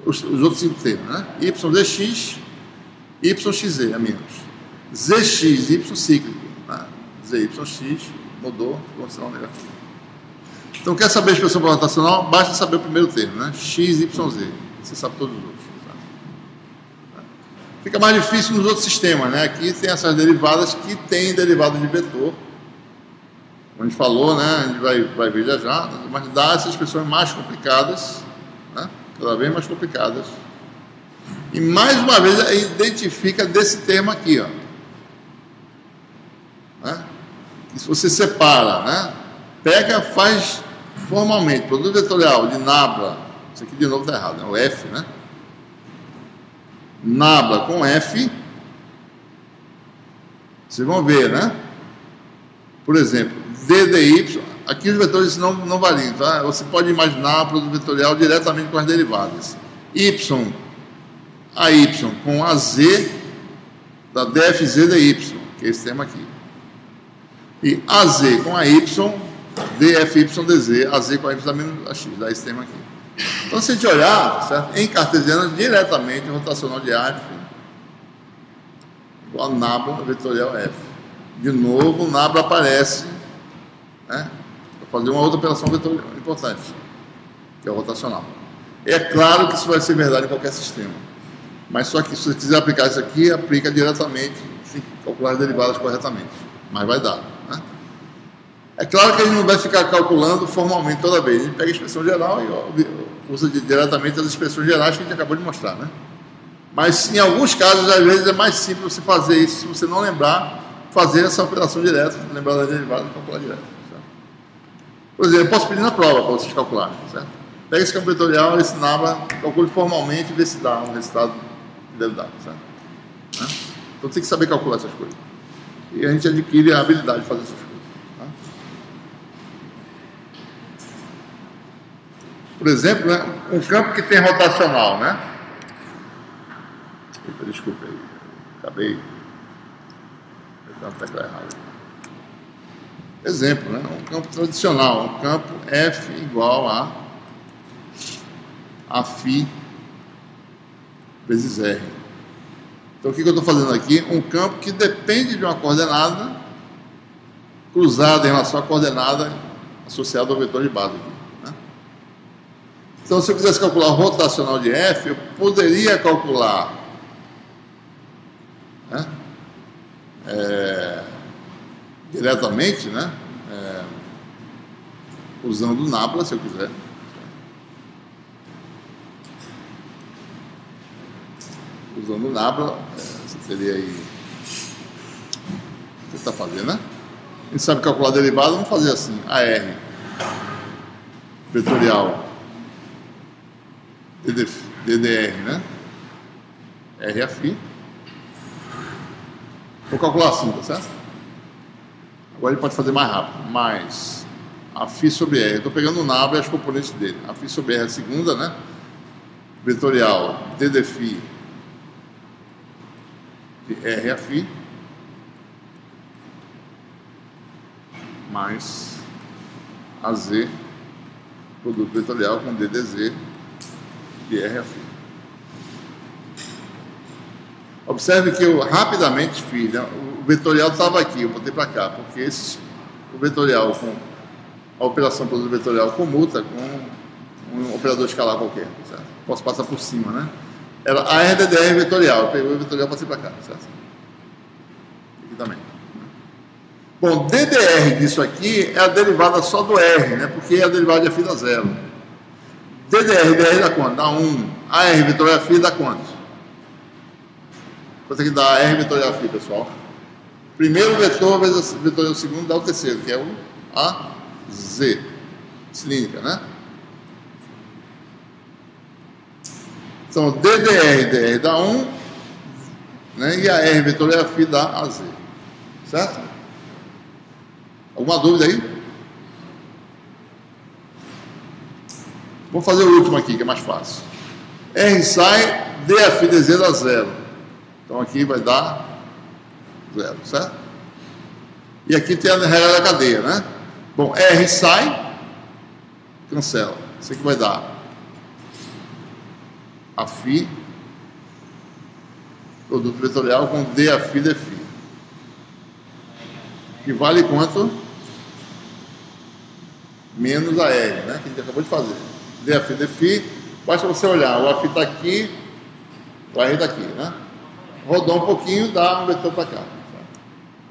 Os outros 5 termos, né? YZX, YXZ é menos. ZX, Y cíclico, né? ZYX mudou, ficou um sinal negativo. Então, quer saber a expressão rotacional? Basta saber o primeiro termo, né? XYZ. Você sabe todos os outros. Tá? Fica mais difícil nos outros sistemas, né? Aqui tem essas derivadas que tem derivada de vetor. Como a gente falou, né? A gente vai ver já, mas dá essas expressões mais complicadas, né? Cada vez mais complicadas. E mais uma vez identifica desse termo aqui, ó. Né? E se você separa, né? Pega, faz formalmente, produto vetorial de nabla, isso aqui de novo está errado, é o F, né? Nabla com F, vocês vão ver, né? Por exemplo, DDY, aqui os vetores não variam, tá? Você pode imaginar o produto vetorial diretamente com as derivadas. Y, AY com AZ da DFZ DY, que é esse termo aqui. E AZ com AY, DFY DZ, AZ com AY da menos AX, dá esse termo aqui. Então, se a gente olhar, certo? Em cartesiano, diretamente, rotacional de F igual a nabla vetorial F. De novo, o nabla aparece, né? Para fazer uma outra operação vetorial importante, que é o rotacional. É claro que isso vai ser verdade em qualquer sistema. Mas só que se você quiser aplicar isso aqui, aplica diretamente, sem calcular as derivadas corretamente. Mas vai dar, né? É claro que a gente não vai ficar calculando formalmente toda vez. A gente pega a expressão geral e usa diretamente as expressões gerais que a gente acabou de mostrar, né? Mas em alguns casos, às vezes, é mais simples você fazer isso, se você não lembrar, fazer essa operação direta, lembrar da derivada e calcular direto. Certo? Por exemplo, eu posso pedir na prova para vocês calcularem, certo? Pega esse campo vetorial, esse nabla, calcule formalmente e vê se dá um resultado que deve dar, certo? Né? Então tem que saber calcular essas coisas. E a gente adquire a habilidade de fazer essas coisas. Tá? Por exemplo, né, um campo que tem rotacional, né? Eita, desculpa aí, acabei dando a tecla errada. Exemplo, né? Um campo tradicional, um campo F igual a φ vezes R. Então, o que eu estou fazendo aqui? Um campo que depende de uma coordenada cruzada em relação à coordenada associada ao vetor de base. Né? Então, se eu quisesse calcular o rotacional de F, eu poderia calcular, né? Diretamente, né? Usando o nabla, se eu quiser. Usando o nabla, você teria aí. Você está fazendo, né? A gente sabe calcular derivada, vamos fazer assim: AR vetorial DDR, né? R a φ. Vou calcular assim, tá certo? Agora ele pode fazer mais rápido. Mais a φ sobre R. Eu estou pegando o nabla e as componentes dele. A φ sobre R é a segunda, né? Vetorial DDφ de R a φ mais AZ produto vetorial com DDZ de R a φ. Observe que eu rapidamente fiz, né? O vetorial estava aqui, eu botei para cá, porque o vetorial com a operação produto vetorial comuta com um operador escalar qualquer, certo? Posso passar por cima, né? Era ARDDR vetorial, eu peguei o vetorial e passei para cá, certo? Aqui também. Bom, DDR disso aqui é a derivada só do R, né? Porque é a derivada de φ dá zero. DDR dá quanto? Dá 1. AR vetorial φ dá quanto? Quanto é que dá R vetorial φ, pessoal? Primeiro vetor vezes o vetorial segundo dá o terceiro, que é o AZ. Cilíndrica, né? Então, DDR dá 1, né? E a R vetorial φ dá AZ. Certo? Alguma dúvida aí? Vamos fazer o último aqui, que é mais fácil. R sai, DF DZ dá 0. Então aqui vai dar 0, certo? E aqui tem a regra da cadeia, né? Bom, R sai, cancela. Isso aqui vai dar a φ, produto vetorial com D a φ dφ. Que vale quanto? Menos a R, né? Que a gente acabou de fazer. D a φ dφ, basta você olhar, o a φ está aqui, o R está aqui, né? rodar um pouquinho, dá um vetor para cá. Tá?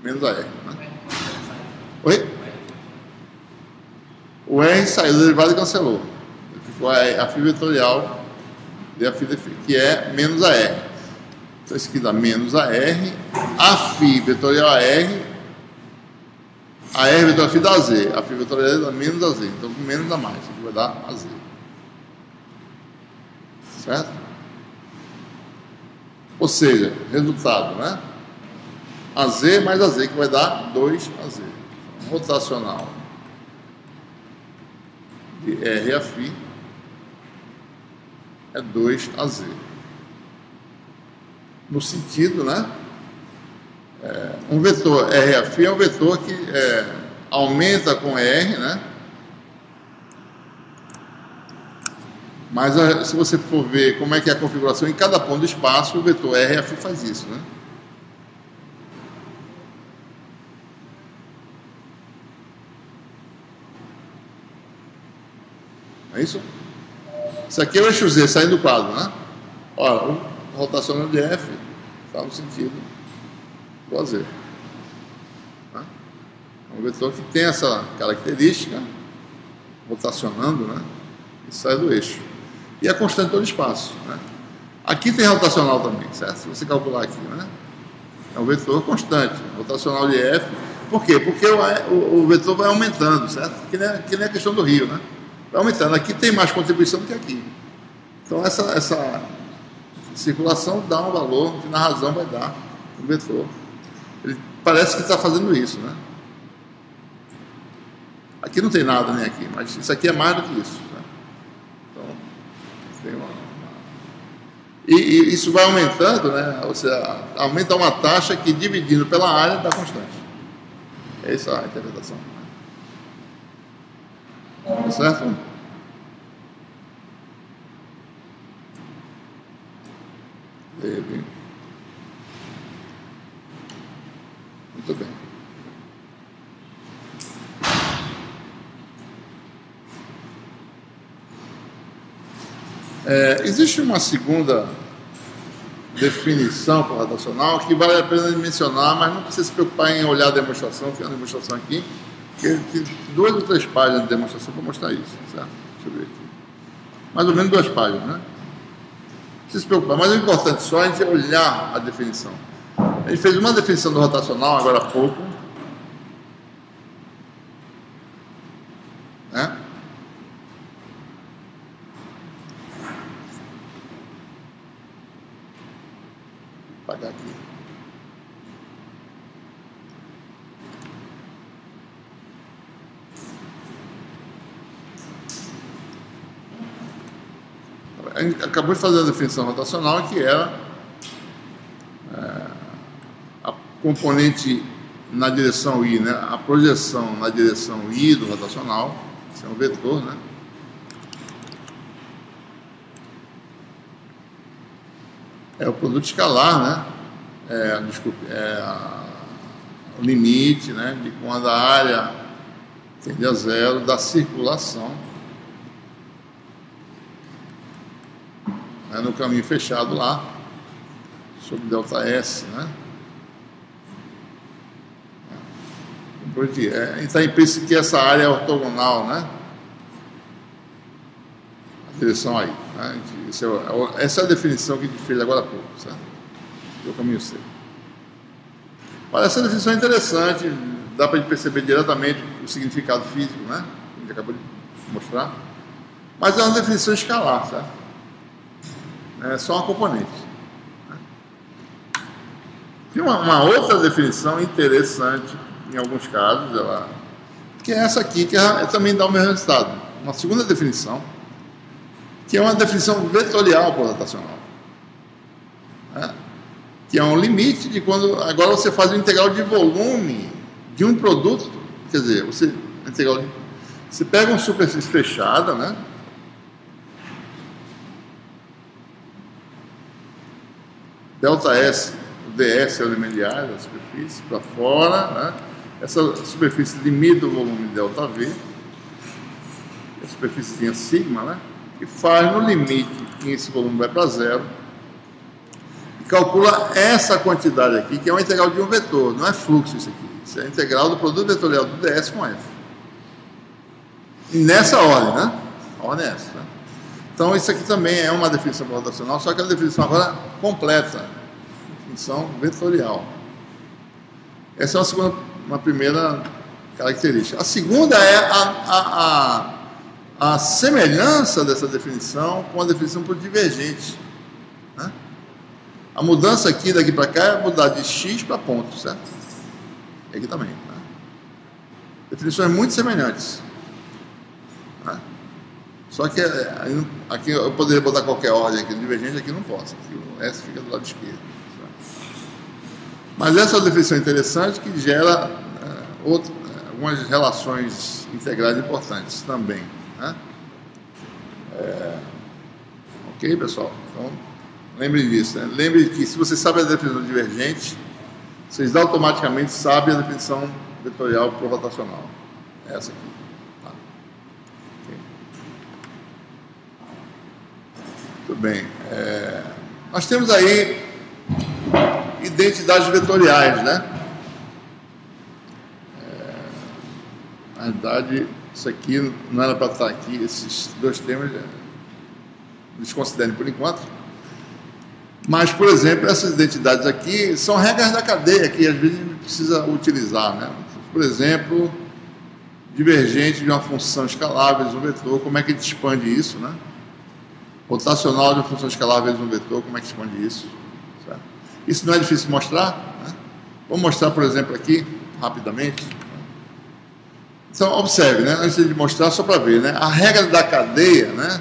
Menos a R. Né? Oi? O R saiu do derivado e cancelou. Ficou a φ vetorial de a φ que é menos a R. Então isso aqui dá menos a R, a φ vetorial a R vetorial a φ dá a Z, a φ vetorial a R dá menos a Z, então com menos dá mais, isso aqui vai dar a Z. Certo? Ou seja, resultado, né? A Z mais a Z, que vai dar 2AZ. Rotacional de R a φ é 2AZ. No sentido, né? Um vetor R a φ é um vetor que aumenta com R, né? Mas se você for ver como é que é a configuração em cada ponto do espaço, o vetor R a φ faz isso, né? É isso? Isso aqui é o eixo Z saindo do quadro, né? Ora, o rotacional de F está no sentido do AZ. Né? É um vetor que tem essa característica, rotacionando, né? E sai do eixo. E é constante todo o espaço. Né? Aqui tem rotacional também, certo? Se você calcular aqui, né? É um vetor constante, rotacional de F. Por quê? Porque o vetor vai aumentando, certo? Que nem a questão do rio, né? Vai aumentando. Aqui tem mais contribuição do que aqui. Então essa circulação dá um valor que na razão vai dar um vetor. Ele parece que está fazendo isso, né? Aqui não tem nada nem aqui, mas isso aqui é mais do que isso. Né? Então, tem e isso vai aumentando, né? Ou seja, aumenta uma taxa que dividindo pela área dá constante. Essa é a interpretação. Tá certo? Muito bem. Existe uma segunda definição para o rotacional que vale a pena mencionar, mas não precisa se preocupar em olhar a demonstração, tem uma demonstração aqui, que tem 2 ou 3 páginas de demonstração para mostrar isso, certo? Deixa eu ver aqui. Mais ou menos 2 páginas, né? Não precisa se preocupar, mas o importante só é a gente olhar a definição. A gente fez uma definição do rotacional agora há pouco, né? Vou apagar aqui. A gente acabou de fazer a definição rotacional, que era a componente na direção I, né? A projeção na direção I do rotacional, isso é um vetor, né? É o produto escalar, né? O limite, né? De quando a área tende a zero da circulação, né? No caminho fechado lá, sobre ΔS, né? Então implica que essa área é ortogonal, né? A direção aí. Né? Essa é a definição que a gente fez agora há pouco, certo? Do caminho C. Olha, essa definição é interessante, dá para perceber diretamente o significado físico, né? A gente acabou de mostrar. Mas é uma definição escalar, certo? É só uma componente. Né? Tem uma outra definição interessante, em alguns casos, que é essa aqui, que também dá o mesmo resultado. Uma segunda definição, que é uma definição vetorial para o rotacional. Né? Que é um limite de quando... Agora você faz o integral de volume de um produto. Quer dizer, você pega uma superfície fechada, né? ΔS, o ds é o elemento de área da superfície, para fora, né? Essa superfície limita o volume de ΔV, a superfície sigma, né? E faz no limite que esse volume vai para zero, e calcula essa quantidade aqui, que é uma integral de um vetor, não é fluxo isso aqui. Isso é a integral do produto vetorial do ds com f. E nessa ordem, né? A ordem é essa. Né? Então, isso aqui também é uma definição rotacional, só que é uma definição agora completa. Definição vetorial. Essa é uma primeira característica. A segunda é a semelhança dessa definição com a definição por divergente. Né? A mudança aqui, daqui para cá, é mudar de x para ponto, certo? E aqui também. Né? Definições muito semelhantes. Né? Só que aqui eu poderia botar qualquer ordem aqui, divergente aqui não posso. Aqui o S fica do lado esquerdo. Certo? Mas essa é uma definição interessante que gera algumas relações integrais importantes também. Né? Ok, pessoal? Então, lembre disso. Né? Lembre que se você sabe a definição divergente, vocês automaticamente sabem a definição vetorial por rotacional. Essa aqui. Tá? Okay. Muito bem. Nós temos aí identidades vetoriais, né? Na verdade, isso aqui não era para estar aqui, esses dois termos, desconsiderem por enquanto. Mas, por exemplo, essas identidades aqui são regras da cadeia que às vezes a gente precisa utilizar, né? Por exemplo, divergente de uma função escalar vezes um vetor, como é que a gente expande isso, né? Rotacional de uma função escalar vezes um vetor, como é que expande isso? Certo? Isso não é difícil de mostrar, né? Vou mostrar, por exemplo, aqui, rapidamente. Então, observe, né? Antes de mostrar, só para ver, né? A regra da cadeia, né?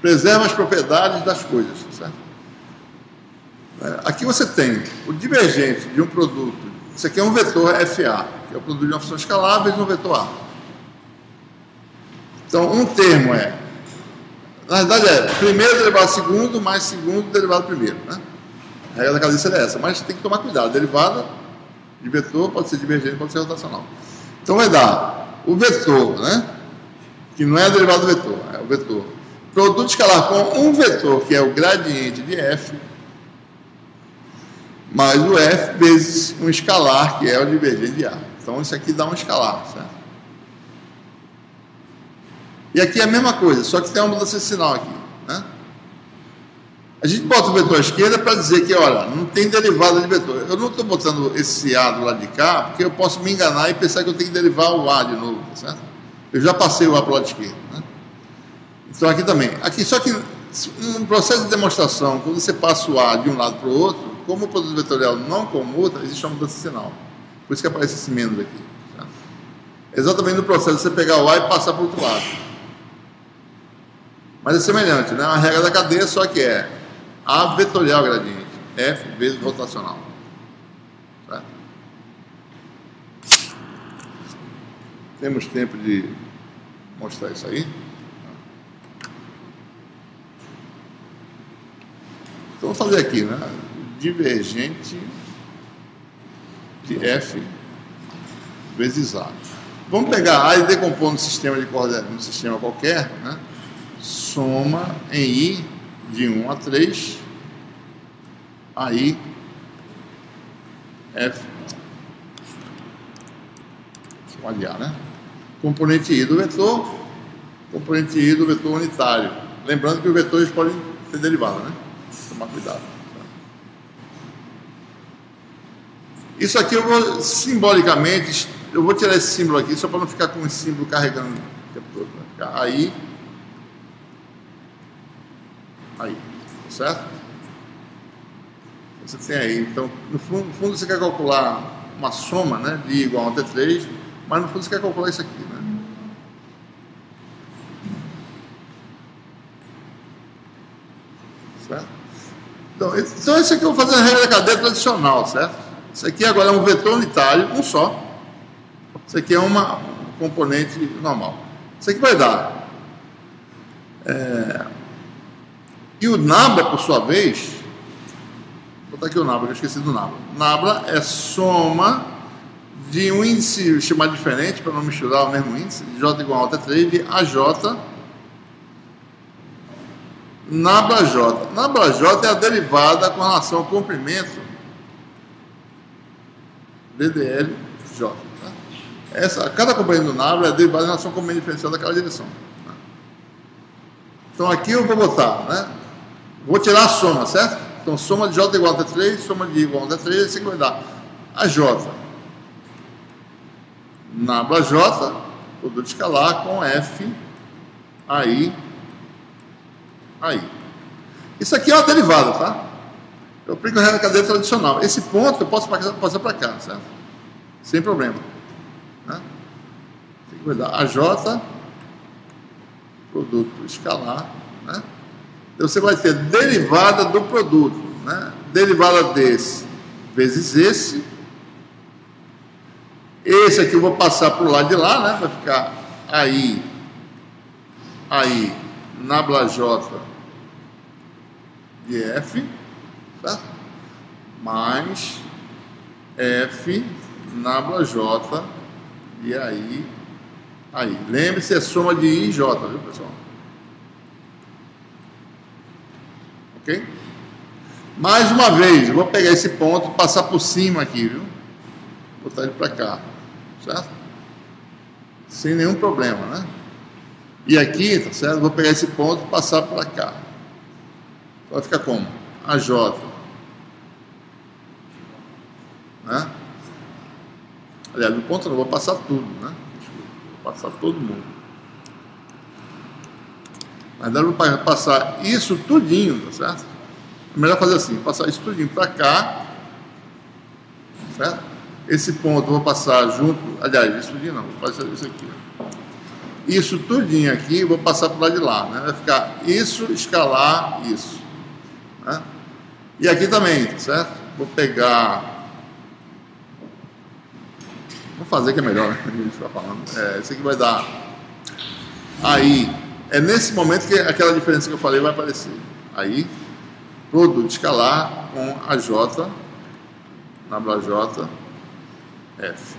Preserva as propriedades das coisas, certo? Aqui você tem o divergente de um produto. Isso aqui é um vetor FA, que é o produto de uma função escalar vezes um vetor A. Então, um termo na verdade primeiro derivado segundo mais segundo derivado primeiro, né? A regra da cadeia seria essa, mas tem que tomar cuidado. Derivada de vetor pode ser divergente, pode ser rotacional. Então vai dar o vetor, né? Que não é a derivada do vetor, é o vetor. Produto escalar com um vetor, que é o gradiente de f, mais o f vezes um escalar, que é o divergente de A. Então, isso aqui dá um escalar, certo? E aqui é a mesma coisa, só que tem uma mudança de sinal aqui, né? A gente bota o vetor à esquerda para dizer que, olha, não tem derivada de vetor. Eu não estou botando esse A do lado de cá, porque eu posso me enganar e pensar que eu tenho que derivar o A de novo, certo? Eu já passei o A para o lado esquerdo, né? Então, aqui também. Aqui, só que no processo de demonstração, quando você passa o A de um lado para o outro, como o produto vetorial não comuta, existe uma mudança de sinal. Por isso que aparece esse menos aqui. Certo? Exatamente no processo de você pegar o A e passar para o outro lado. Mas é semelhante, né? A regra da cadeia só que é A vetorial gradiente, F vezes rotacional. Certo? Temos tempo de mostrar isso aí? Então, vou fazer aqui, né? Divergente de F vezes A. Vamos pegar A e decompor no sistema de coordenadas, num sistema qualquer, né? Soma em I de 1 a 3, aí F, vamos aliar, né? Componente I do vetor, componente I do vetor unitário. Lembrando que os vetores podem ter derivada, né? Tomar cuidado. Isso aqui eu vou, simbolicamente, eu vou tirar esse símbolo aqui, só para não ficar com esse símbolo carregando o tempo todo. Né? Aí, certo? Você tem aí, então, no fundo você quer calcular uma soma, né, de I igual a T3, mas no fundo você quer calcular isso aqui, né? Certo? Então isso aqui eu vou fazer a regra da cadeia tradicional, certo? Isso aqui agora é um vetor unitário, um só. Isso aqui é um componente normal. Isso aqui vai dar. E o nabla, por sua vez, vou botar aqui o nabla, que eu esqueci do nabla. Nabla é soma de um índice chamado diferente, para não misturar o mesmo índice, de J igual a T3, de AJ nabla J. Nabla J é a derivada com relação ao comprimento DDLJ. Né? Cada componente do nabla é derivada em relação ao comprimento diferencial daquela direção. Né? Então aqui eu vou botar, né? Vou tirar a soma, certo? Então soma de J igual a T3, soma de I igual a T3, assim vai dar a J. Nabla J, produto escalar com F, aí. Isso aqui é uma derivada, tá? Eu aplico a regra da cadeia tradicional. Esse ponto eu posso passar para cá, certo? Sem problema. Né? Tem que guardar a J, produto escalar, né? Então você vai ter derivada do produto, né? Derivada desse vezes esse. Esse aqui eu vou passar para o lado de lá, né? Vai ficar aí, nabla J de F, tá? Mais F nabla J e aí. Lembre-se, é soma de I e J, viu, pessoal? Ok? Mais uma vez, eu vou pegar esse ponto e passar por cima aqui, viu? Botar ele para cá, certo? Sem nenhum problema, né? E aqui, tá certo? Vou pegar esse ponto e passar para cá. Vai ficar como? A J. Né? Aliás, no ponto eu não vou passar tudo, né? Vou passar todo mundo. Mas dá para passar isso tudinho, tá certo? É melhor fazer assim, passar isso tudinho para cá, certo? Esse ponto eu vou passar junto, aliás, isso tudinho não, vou fazer isso aqui. Isso tudinho aqui, vou passar para o lado de lá, né? Vai ficar isso, escalar, isso. Né? E aqui também, tá certo? Vou pegar... Vou fazer que é melhor, né? A gente está falando. Esse aqui vai dar... Aí, é nesse momento que aquela diferença que eu falei vai aparecer. Aí, produto escalar com a J, nabla J, F.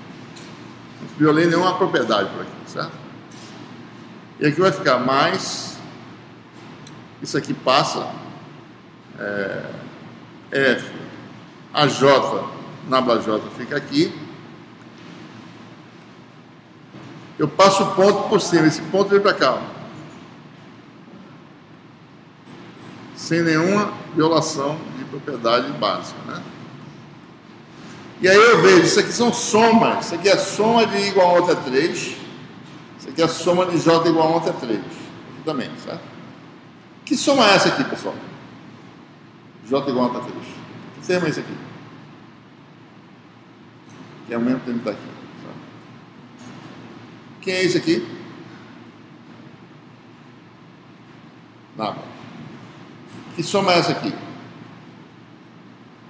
Não violei nenhuma propriedade por aqui, certo? E aqui vai ficar mais, isso aqui passa, F, a J, nabla J fica aqui. Eu passo o ponto por cima, esse ponto vem para cá, ó. Sem nenhuma violação de propriedade básica, né? E aí eu vejo, isso aqui são somas, isso aqui é a soma de I igual a outra 3, isso aqui é a soma de J igual a outra 3, aqui também, certo? Que soma é essa aqui, pessoal? J igual a outra 3. Que termo é esse aqui? Que é o mesmo termo que está aqui. Certo? Quem é esse aqui? Nada. Que soma é essa aqui?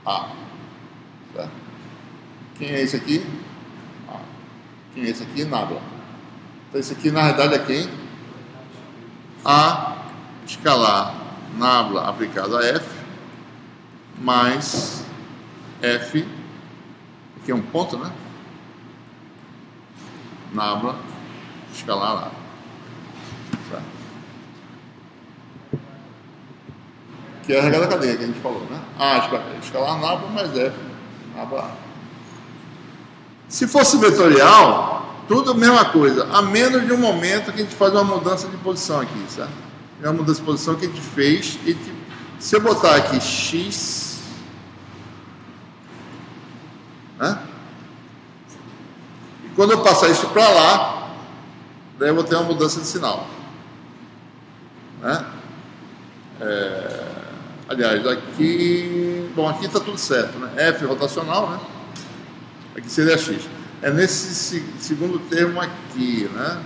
A. Certo? Quem é esse aqui? A. Quem é esse aqui? Nada. Então esse aqui na realidade é quem? A escalar nabla aplicado a F mais F, aqui é um ponto, né? Nabla escalar nabla. Certo? Que é a regra da cadeia que a gente falou, né? A escalar nabla mais F nabla. Se fosse vetorial, tudo a mesma coisa, a menos de um momento que a gente faz uma mudança de posição aqui, certo? É uma mudança de posição que a gente fez e que, se eu botar aqui X, né? E quando eu passar isso para lá, daí eu vou ter uma mudança de sinal, né? Aliás, aqui, bom, aqui está tudo certo, né? F rotacional, né? Aqui seria X. É nesse segundo termo aqui, né?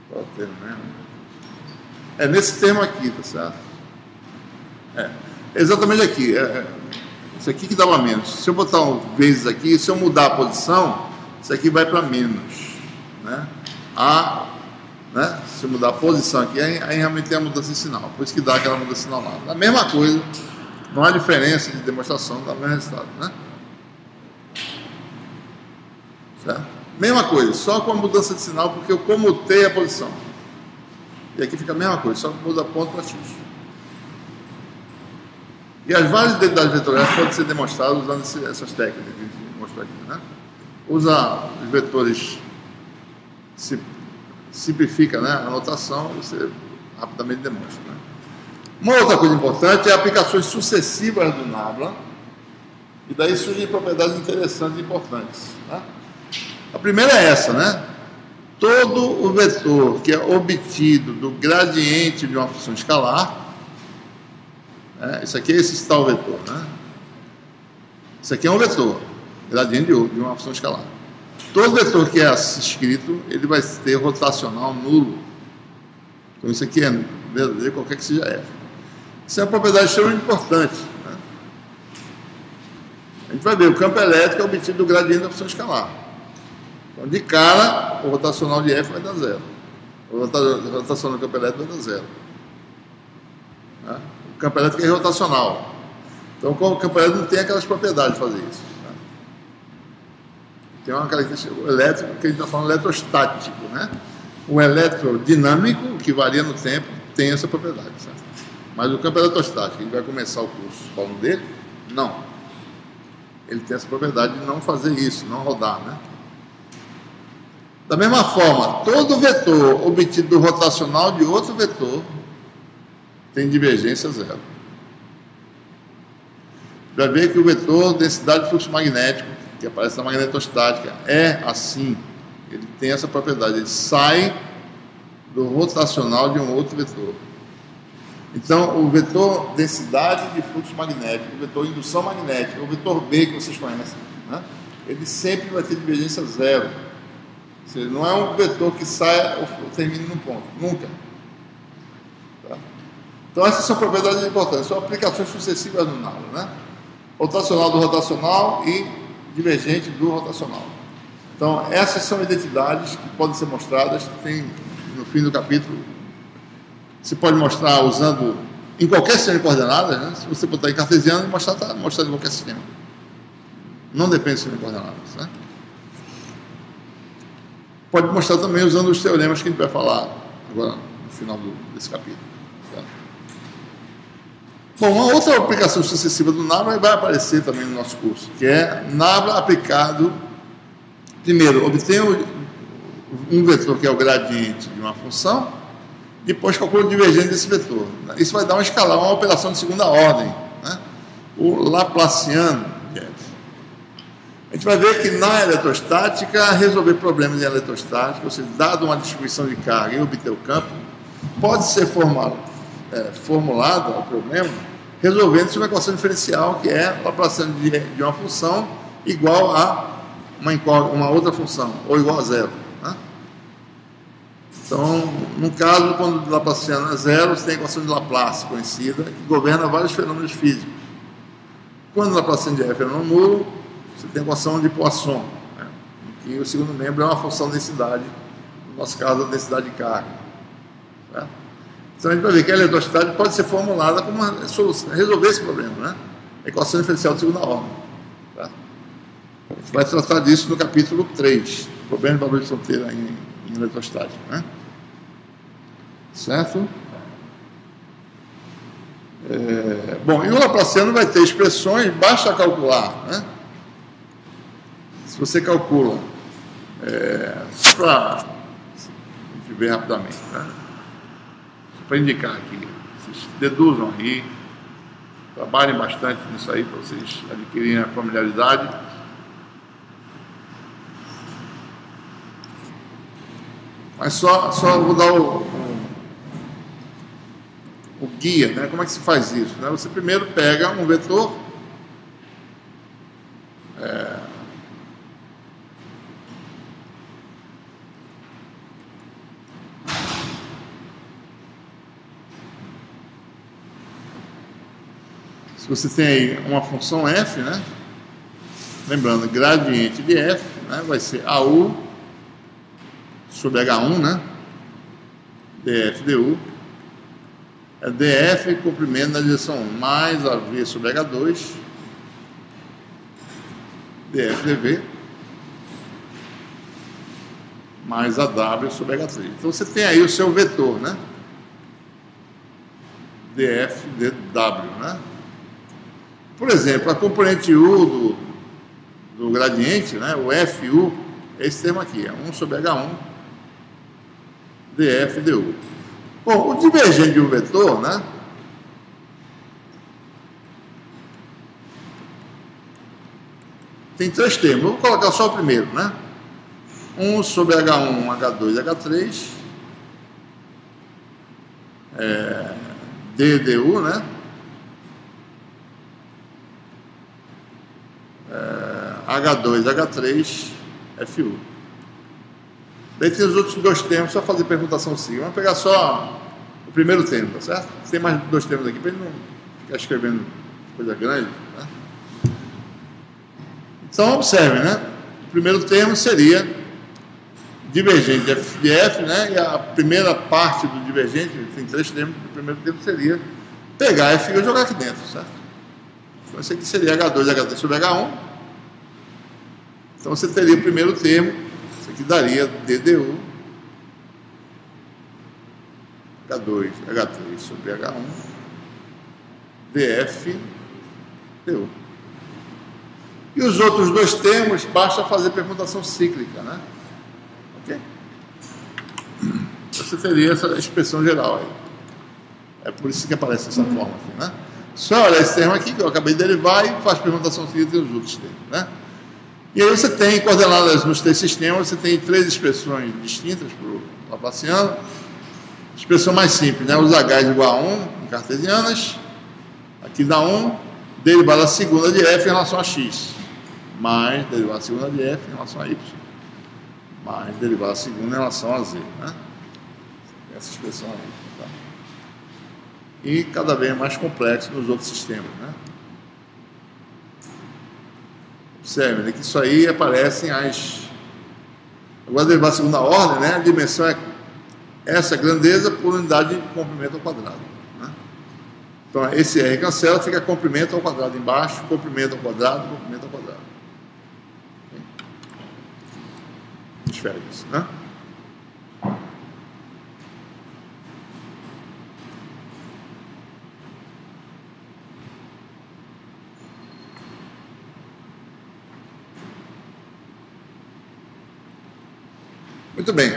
Qual é o termo mesmo? É nesse termo aqui, tá certo? Exatamente aqui. Isso aqui que dava menos. Se eu botar um vezes aqui, se eu mudar a posição, isso aqui vai para menos, né? Né? Se eu mudar a posição aqui, aí realmente tem a mudança de sinal. Por isso que dá aquela mudança de sinal lá. A mesma coisa. Não há diferença de demonstração, dá o mesmo resultado, né? Certo? Mesma coisa, só com a mudança de sinal, porque eu comutei a posição. E aqui fica a mesma coisa, só muda ponto para x. E as várias identidades vetoriais podem ser demonstradas usando essas técnicas que a gente mostrou aqui, né? Usa os vetores, simplifica, né, a notação, você rapidamente demonstra, né? Uma outra coisa importante é aplicações sucessivas do Nabla, e daí surgem propriedades interessantes e importantes, né? A primeira é essa, né? Todo o vetor que é obtido do gradiente de uma função escalar, isso aqui é esse tal vetor, né? Isso aqui é um vetor, gradiente de uma função escalar. Todo vetor que é assim escrito, ele vai ter rotacional nulo. Então isso aqui é verdadeiro, qualquer que seja f. Isso é uma propriedade extremamente importante, né? A gente vai ver, o campo elétrico é obtido do gradiente da função escalar. Então, de cara, o rotacional de f vai dar zero. O rotacional do campo elétrico vai dar zero, né? O campo elétrico é rotacional. Então, o campo elétrico não tem aquelas propriedades de fazer isso, né? Tem uma característica elétrica que a gente está falando eletrostático, né? O eletrodinâmico, que varia no tempo, tem essa propriedade, certo? Mas o campo eletrostático, a gente vai começar o curso falando dele, não. Ele tem essa propriedade de não fazer isso, não rodar, né? Da mesma forma, todo vetor obtido do rotacional de outro vetor tem divergência zero. Vai ver que o vetor densidade de fluxo magnético, que aparece na magnetostática, é assim. Ele tem essa propriedade, ele sai do rotacional de um outro vetor. Então, o vetor densidade de fluxo magnético, o vetor indução magnética, o vetor B que vocês conhecem, né? Ele sempre vai ter divergência zero. Ou seja, não é um vetor que saia ou termine num ponto, nunca. Tá? Então, essas são propriedades importantes, são aplicações sucessivas do Nabla, né? Rotacional do rotacional e divergente do rotacional. Então, essas são identidades que podem ser mostradas, tem no fim do capítulo. Você pode mostrar usando em qualquer sistema de coordenadas, né? Se você botar em cartesiano, mostrar em qualquer sistema. Não depende do sistema de coordenadas, né? Pode mostrar também usando os teoremas que a gente vai falar agora no final desse capítulo. Certo? Bom, uma outra aplicação sucessiva do Nabla vai aparecer também no nosso curso, que é Nabla aplicado. Primeiro, obtém um vetor que é o gradiente de uma função, depois calcula o divergente desse vetor. Isso vai dar uma escalar, uma operação de segunda ordem, né? O Laplaciano de f. A gente vai ver que na eletrostática, resolver problemas em eletrostática, ou seja, dado uma distribuição de carga e obter o campo, pode ser formulado o problema resolvendo-se uma equação diferencial, que é o Laplaciano de uma função igual a uma outra função, ou igual a zero, né? Então, no caso, quando o Laplaciano é zero, você tem a equação de Laplace conhecida, que governa vários fenômenos físicos. Quando o Laplaciano de f é não nulo, você tem a equação de Poisson, né? E o segundo membro é uma função de densidade, no nosso caso, a densidade de carga. Certo? Então, a gente vai ver que a eletrostatica pode ser formulada como uma solução, resolver esse problema, né? A equação diferencial de segunda ordem. Certo? A gente vai tratar disso no capítulo 3, problema de valor de fronteira em eletrostática, né? Certo? Bom, e o Laplaciano vai ter expressões, basta calcular, né? Se você calcula, só para a gente ver rapidamente, né? Só para indicar aqui, vocês deduzam aí, trabalhem bastante nisso aí para vocês adquirirem a familiaridade. Mas só vou dar o guia, né? Como é que se faz isso, né? Você primeiro pega um vetor, se você tem aí uma função f, né? Lembrando, gradiente de f, né? Vai ser AU sobre H1, né? df du é df comprimento na direção 1 mais AV sobre H2 df dv mais AW sobre H3. Então você tem aí o seu vetor, né? df dw, né? Por exemplo, a componente U do gradiente, né, o FU, é esse termo aqui, é 1 sobre H1 df du. Bom, o divergente de um vetor, né, tem três termos. Eu vou colocar só o primeiro, né? 1 sobre H1, H2, H3, DDU, né? H2, H3, FU. Daí tem os outros dois termos, só fazer permutação sim. Vamos pegar só o primeiro termo, tá certo? Tem mais dois termos aqui, para ele não ficar escrevendo coisa grande, né? Então, observe, né? O primeiro termo seria divergente de f de f, né? E a primeira parte do divergente, tem três termos, o primeiro termo seria pegar f e jogar aqui dentro, certo? Então, esse aqui seria H2, H3 sobre H1. Então, você teria o primeiro termo, isso aqui daria DDU, H2, H3 sobre H1, DF, DU. E os outros dois termos, basta fazer permutação cíclica, né? Ok? Você teria essa expressão geral aí. É por isso que aparece dessa forma aqui, né? Só olha esse termo aqui, que eu acabei de derivar, e faz permutação cíclica dos outros termos, né? E aí você tem coordenadas nos três sistemas, você tem três expressões distintas para o laplaciano. Expressão mais simples, né? Os H igual a 1 em cartesianas. Aqui dá 1, derivada da segunda de f em relação a x, mais derivada da segunda de f em relação a y, mais derivada da segunda em relação a z, né? Essa expressão aí, tá? E cada vez mais complexo nos outros sistemas, né? Observe, né, que isso aí aparecem as... Agora derivada da segunda ordem, né? A dimensão é essa grandeza por unidade de comprimento ao quadrado, né? Então, esse R cancela, fica comprimento ao quadrado embaixo, comprimento ao quadrado, comprimento ao quadrado. Esféricos, né? Muito bem.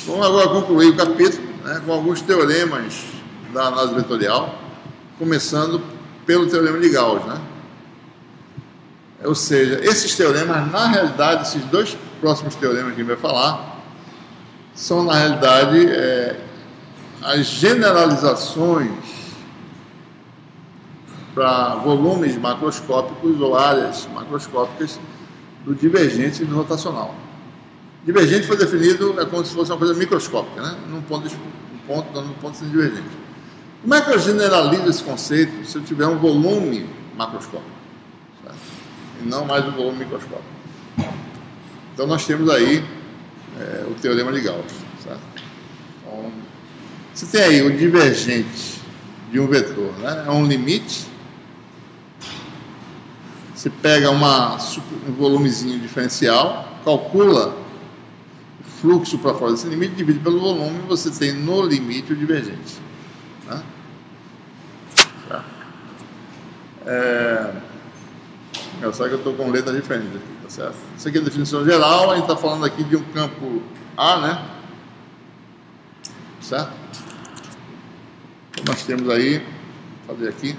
Vamos agora concluir o capítulo, né, com alguns teoremas da análise vetorial, começando pelo teorema de Gauss, né? Ou seja, esses teoremas, na realidade, esses dois próximos teoremas que a gente vai falar, são, na realidade, as generalizações para volumes macroscópicos ou áreas macroscópicas do divergente no rotacional. Divergente foi definido como se fosse uma coisa microscópica, né? Num ponto sem divergente. Como é que eu generalizo esse conceito se eu tiver um volume macroscópico, certo? E não mais um volume microscópico? Então nós temos aí o teorema de Gauss, certo? Então, você tem aí o divergente de um vetor, né? É um limite. Você pega um volumezinho diferencial, calcula o fluxo para fora desse limite, divide pelo volume, e você tem no limite o divergente, né? Só que eu estou com letras diferentes aqui, tá certo? Isso aqui é a definição geral, a gente está falando aqui de um campo A, né? Certo? Então nós temos aí, vou fazer aqui.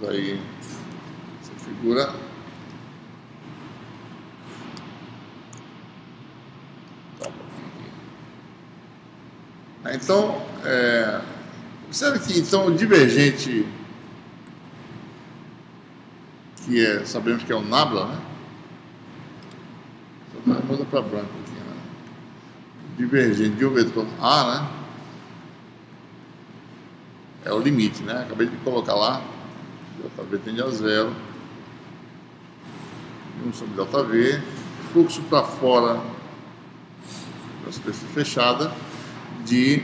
Temos aí essa figura. Então, observe que então, o divergente, que sabemos que é o nabla, né? Só muda para branco aqui, né? O divergente de um vetor A, né? É o limite, né? Acabei de colocar lá, ΔV tende a zero, 1 sobre ΔV, fluxo para fora da superfície fechada de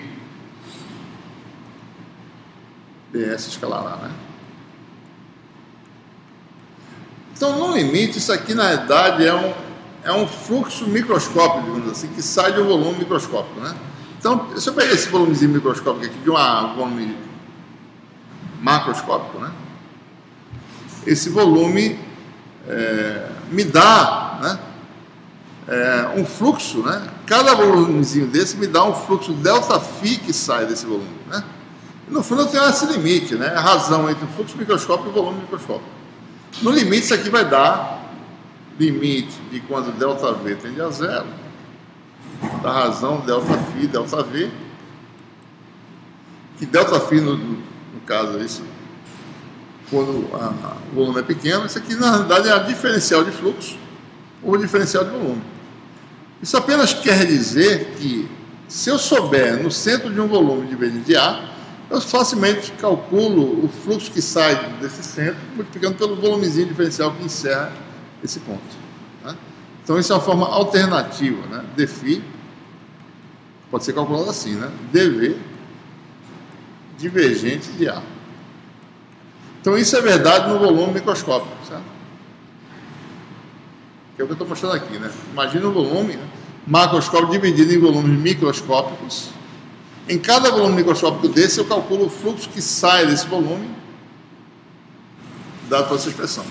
ds escalar A, né? Então, no limite, isso aqui, na verdade, é um fluxo microscópico, digamos assim, que sai de um volume microscópico, né? Então, se eu pegar esse volumezinho microscópico aqui de um volume macroscópico, né? Esse volume me dá, né, um fluxo, né? Cada volumezinho desse me dá um fluxo ΔΦ que sai desse volume, né? E no fundo eu tenho esse limite, né? A razão entre o fluxo microscópico e o volume microscópico. No limite, isso aqui vai dar limite de quando ΔV tende a zero, da razão ΔΦ, ΔV, que ΔΦ no caso é isso, quando o volume é pequeno. Isso aqui na verdade é a diferencial de fluxo ou diferencial de volume. Isso apenas quer dizer que se eu souber no centro de um volume divergente de A, eu facilmente calculo o fluxo que sai desse centro, multiplicando pelo volumezinho diferencial que encerra esse ponto, né? Então isso é uma forma alternativa, né? dφ pode ser calculado assim, né? dV divergente de A. Então isso é verdade no volume microscópico, certo? Que é o que eu estou mostrando aqui, né? Imagina um volume, né, macroscópico dividido em volumes microscópicos. Em cada volume microscópico desse, eu calculo o fluxo que sai desse volume, dado por essa expressão.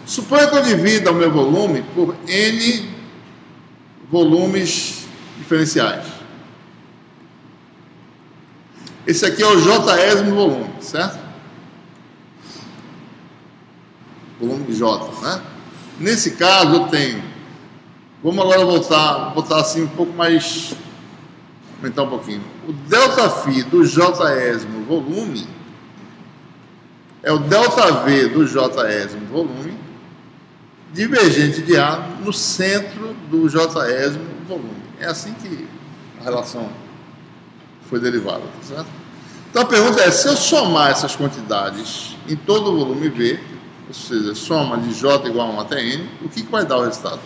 Suponha que eu divida o meu volume por N volumes diferenciais. Esse aqui é o J-ésimo volume, certo? Volume J, né? Nesse caso, eu tenho... Vamos agora botar assim um pouco mais... Aumentar um pouquinho. O ΔΦ do J-ésimo volume é o ΔV do J-ésimo volume divergente de A no centro do J-ésimo volume. É assim que a relação foi derivada, certo? Então a pergunta é, se eu somar essas quantidades em todo o volume V, ou seja, soma de J igual a 1 até N, o que vai dar o resultado?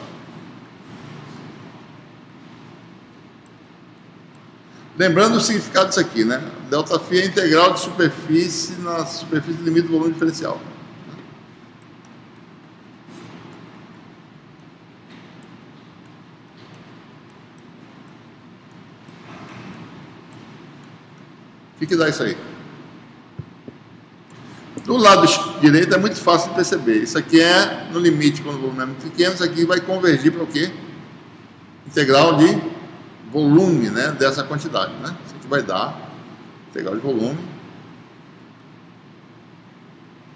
Lembrando o significado disso aqui, né? ΔΦ é a integral de superfície na superfície do limite do volume diferencial. O que dá isso aí? Do lado direito é muito fácil de perceber. Isso aqui é no limite, quando o volume é muito pequeno, isso aqui vai convergir para o quê? Integral de volume, né, dessa quantidade, né? Isso aqui vai dar integral de volume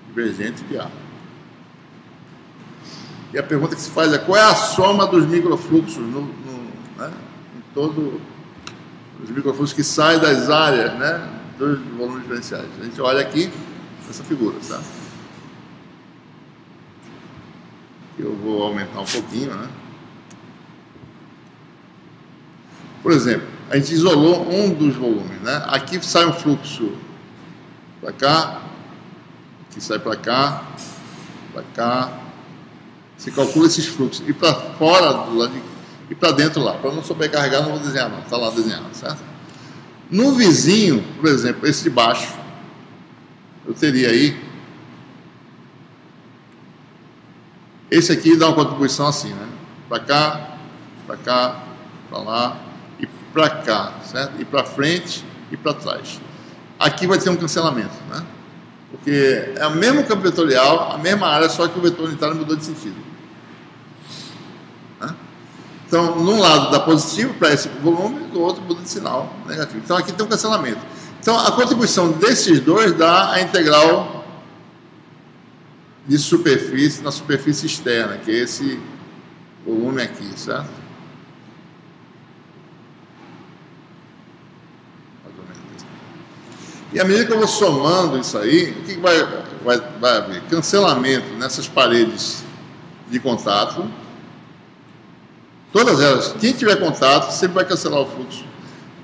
divergente de A. E a pergunta que se faz é qual é a soma dos microfluxos né, em todo os microfluxos que saem das áreas, né, dos volumes diferenciais. A gente olha aqui essa figura, tá? Eu vou aumentar um pouquinho, né? Por exemplo, a gente isolou um dos volumes, né? Aqui sai um fluxo para cá, aqui sai para cá, para cá. Você calcula esses fluxos e para fora do lado e para dentro lá. Para não sobrecarregar, não vou desenhar, não. Está lá desenhado, certo? No vizinho, por exemplo, esse de baixo, eu teria aí. Esse aqui dá uma contribuição assim, né? Para cá, para lá e para cá, certo? E para frente e para trás. Aqui vai ter um cancelamento, né? Porque é o mesmo campo vetorial, a mesma área, só que o vetor unitário mudou de sentido. Né? Então, num lado dá positivo para esse volume, do outro muda de sinal negativo. Então, aqui tem um cancelamento. Então, a contribuição desses dois dá a integral de superfície na superfície externa, que é esse volume aqui, certo? E à medida que eu vou somando isso aí, o que vai haver? Cancelamento nessas paredes de contato. Todas elas, quem tiver contato, sempre vai cancelar o fluxo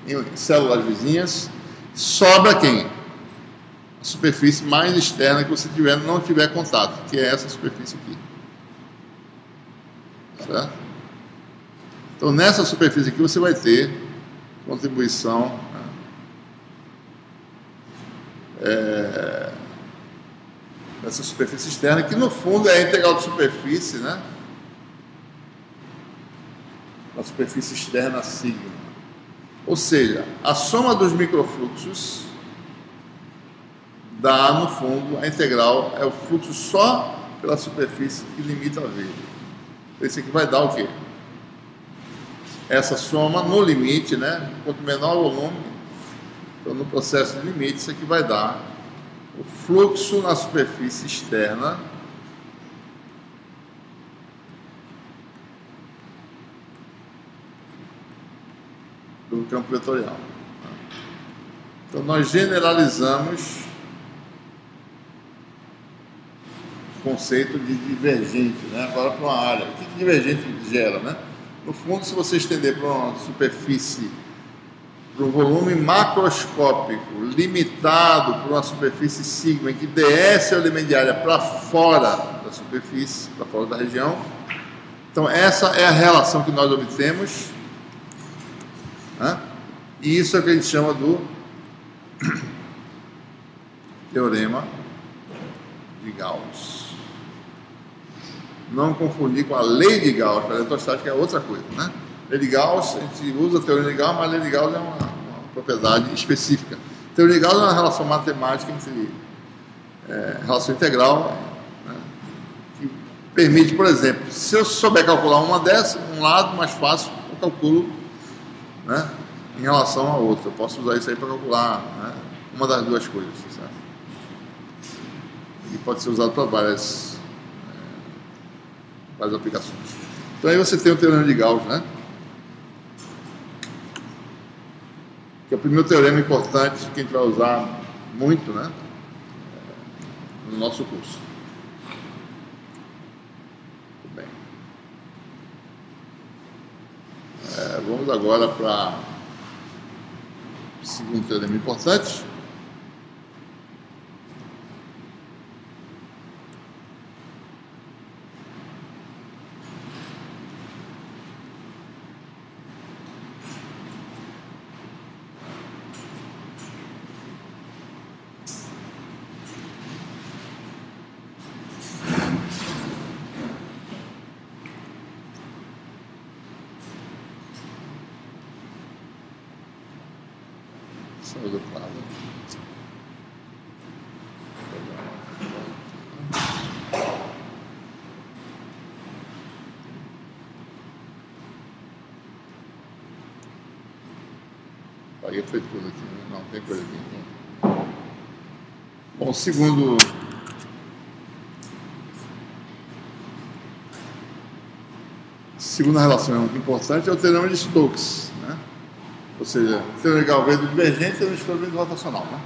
em células vizinhas. Sobra quem? A superfície mais externa que você não tiver contato, que é essa superfície aqui. Certo? Então, nessa superfície aqui, você vai ter contribuição, né? nessa superfície externa, que no fundo é a integral de superfície, né? A superfície externa sigma. Ou seja, a soma dos microfluxos dá, no fundo, a integral, é o fluxo só pela superfície que limita a V. Esse aqui vai dar o quê? Essa soma no limite, né? Quanto menor o volume, então no processo de limite, isso aqui vai dar o fluxo na superfície externa do campo vetorial. Então nós generalizamos o conceito de divergente, né? Agora para uma área. O que divergente gera, né? No fundo, se você estender para uma superfície, para um volume macroscópico limitado por uma superfície sigma, em que ds é o elemento de área para fora da superfície, para fora da região, então essa é a relação que nós obtemos, né? E isso é o que a gente chama do teorema de Gauss. Não confundir com a lei de Gauss, para a eletrostática é outra coisa, né? Lei de Gauss, a gente usa a teoria de Gauss, mas a lei de Gauss é uma propriedade específica. A teoria de Gauss é uma relação matemática entre relação integral, né, que permite, por exemplo, se eu souber calcular uma dessa, um lado mais fácil, eu calculo, né, em relação a outra. Eu posso usar isso aí para calcular, né, uma das duas coisas, certo? E pode ser usado para várias aplicações. Então aí você tem o teorema de Gauss, né? Que é o primeiro teorema importante que a gente vai usar muito, né? No nosso curso. Muito bem. Vamos agora para o segundo teorema importante. Saiu do quadro. Paguei foi tudo aqui, né? Não, tem coisa aqui. Bom, segunda relação importante é o teorema de Stokes, né? Ou seja, o teorema de Gauss do divergente e o teorema de Stokes do rotacional, né?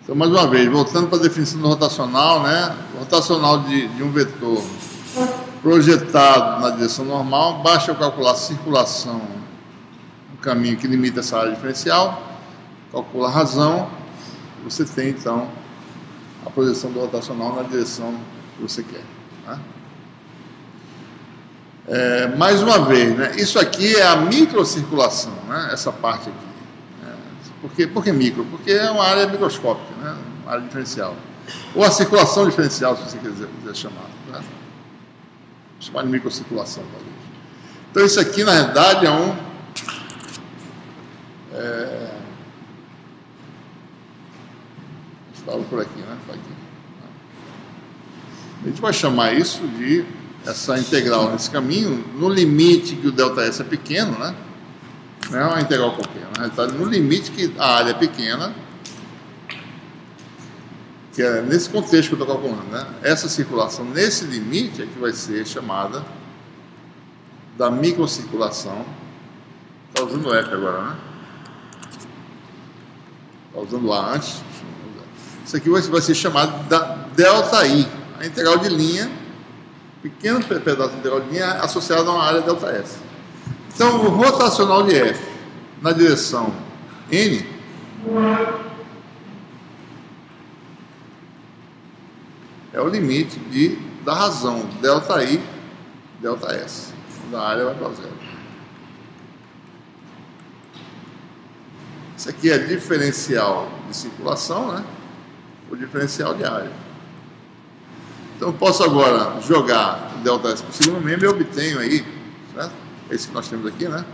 Então, mais uma vez, voltando para a definição do rotacional, né? O rotacional de um vetor projetado na direção normal, basta eu calcular a circulação no caminho que limita essa área diferencial, calcula a razão, você tem então a projeção do rotacional na direção que você quer, né? Mais uma vez, né? Isso aqui é a microcirculação, né? Essa parte aqui. Por que micro? Porque é uma área microscópica, né? Uma área diferencial. Ou a circulação diferencial, se você quiser chamar, né? Chamar de microcirculação, talvez. Então isso aqui, na realidade, falo por aqui, né? Tá aqui. A gente vai chamar isso de essa integral nesse caminho, no limite que o ΔS é pequeno, né? Não é uma integral qualquer, na realidade, no limite que a área é pequena, que é nesse contexto que eu estou calculando, né? Essa circulação nesse limite é que vai ser chamada da microcirculação. Está usando F agora, né? Está usando A antes. Isso aqui vai ser chamado da ΔI, a integral de linha, pequeno pedaço de integral de linha associado a uma área ΔS. Então, o rotacional de F na direção N é o limite da razão ΔI, ΔS. Da área vai para zero. Isso aqui é diferencial de circulação, né? O diferencial de área. Então eu posso agora jogar o ΔS para o segundo membro e obtenho aí, certo? Esse que nós temos aqui, né?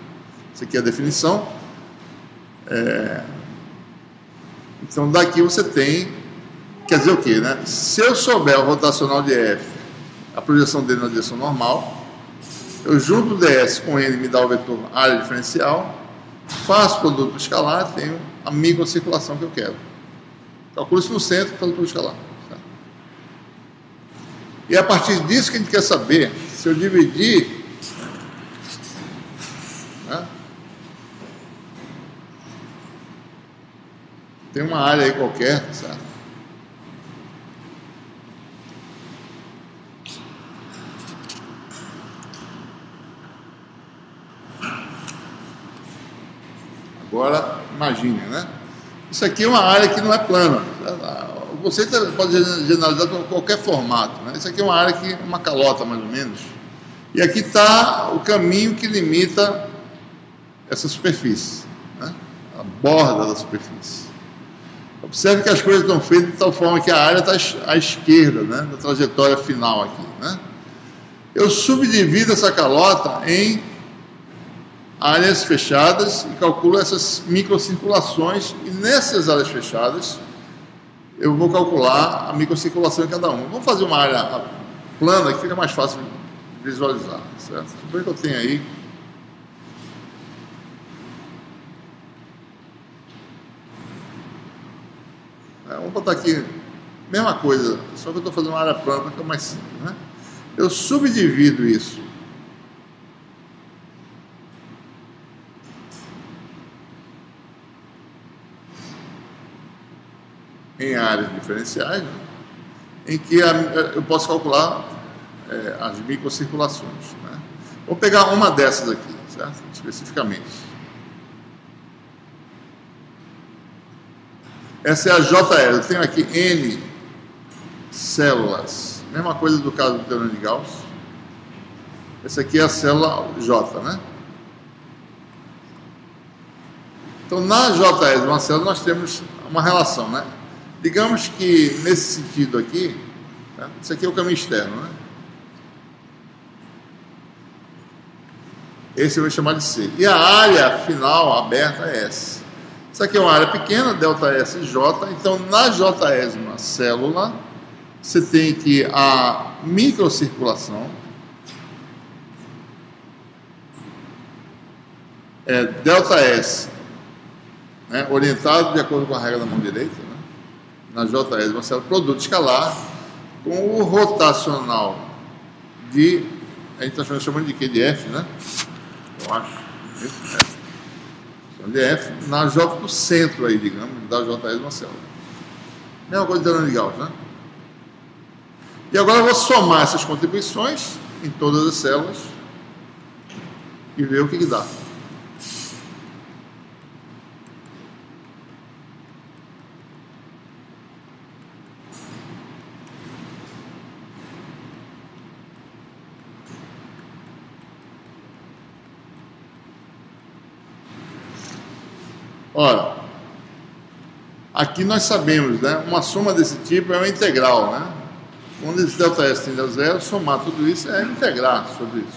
Isso aqui é a definição. Então daqui você tem, quer dizer o quê, né? Se eu souber o rotacional de F, a projeção dele na direção normal, eu junto o ds com N, me dá o vetor área diferencial, faço produto escalar, tenho a microcirculação que eu quero. Calculo isso no centro, faço produto escalar. Certo? E a partir disso que a gente quer saber, se eu dividir, né? Tem uma área aí qualquer, certo? Agora, imagine, né? Isso aqui é uma área que não é plana. Você pode generalizar com qualquer formato, né? Isso aqui é uma área que é uma calota, mais ou menos. E aqui está o caminho que limita essa superfície, né? A borda da superfície. Observe que as coisas estão feitas de tal forma que a área está à esquerda, né? Da trajetória final aqui, né? Eu subdivido essa calota em áreas fechadas e calculo essas microcirculações, e nessas áreas fechadas eu vou calcular a microcirculação em cada uma. Vamos fazer uma área plana que fica mais fácil de visualizar, certo? Suponho que eu tenho aí vamos botar aqui mesma coisa, só que eu estou fazendo uma área plana para ficar mais simples, né? Eu subdivido isso em áreas diferenciais, né? Em que eu posso calcular as microcirculações, né? Vou pegar uma dessas aqui, certo? Especificamente. Essa é a JL. Eu tenho aqui N células. Mesma coisa do caso do teorema de Gauss. Essa aqui é a célula J, né? Então, na JL de uma célula, nós temos uma relação, né? Digamos que, nesse sentido aqui, tá? Isso aqui é o caminho externo, né? Esse eu vou chamar de C. E a área final aberta é S. Isso aqui é uma área pequena, ΔSJ. Então, na Jésima célula, você tem que a microcirculação é ΔS, né, orientado de acordo com a regra da mão direita, né? Na Jésima célula, produto escalar com o rotacional de, a gente está chamando de quê? De F, né? Eu acho. F. De F na J do centro aí, digamos, da Jésima célula. Mesma coisa do teorema de Gauss, né? E agora eu vou somar essas contribuições em todas as células e ver o que dá. Ora, aqui nós sabemos, né? Uma soma desse tipo é uma integral, né? Quando esse ΔS tende a zero, somar tudo isso é integrar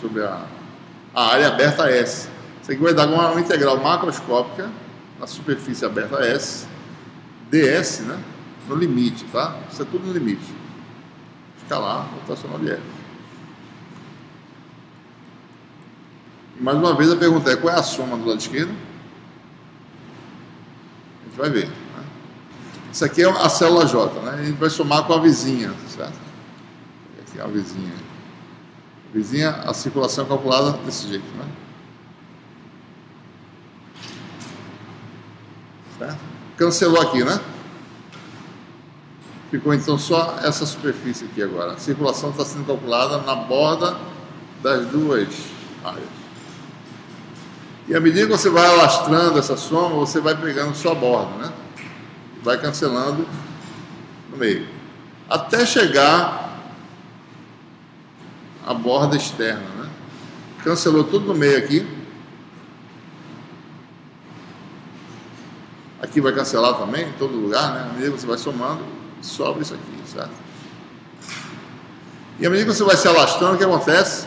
sobre a área aberta S. Isso aqui vai dar uma integral macroscópica na superfície aberta S, ds, né? No limite, tá? Isso é tudo no limite. Escalar, rotacional de F. E mais uma vez a pergunta é: qual é a soma do lado esquerdo? A gente vai ver, né? Isso aqui é a célula J, né? A gente vai somar com a vizinha, certo? Aqui é a vizinha. A vizinha, a circulação é calculada desse jeito, né? Certo? Cancelou aqui, né? Ficou então só essa superfície aqui agora. A circulação está sendo calculada na borda das duas áreas. E à medida que você vai alastrando essa soma, você vai pegando sua borda, né? Vai cancelando no meio. Até chegar à borda externa, né? Cancelou tudo no meio aqui. Aqui vai cancelar também, em todo lugar, né? À medida que você vai somando, sobra isso aqui, certo? E à medida que você vai se alastrando, o que acontece?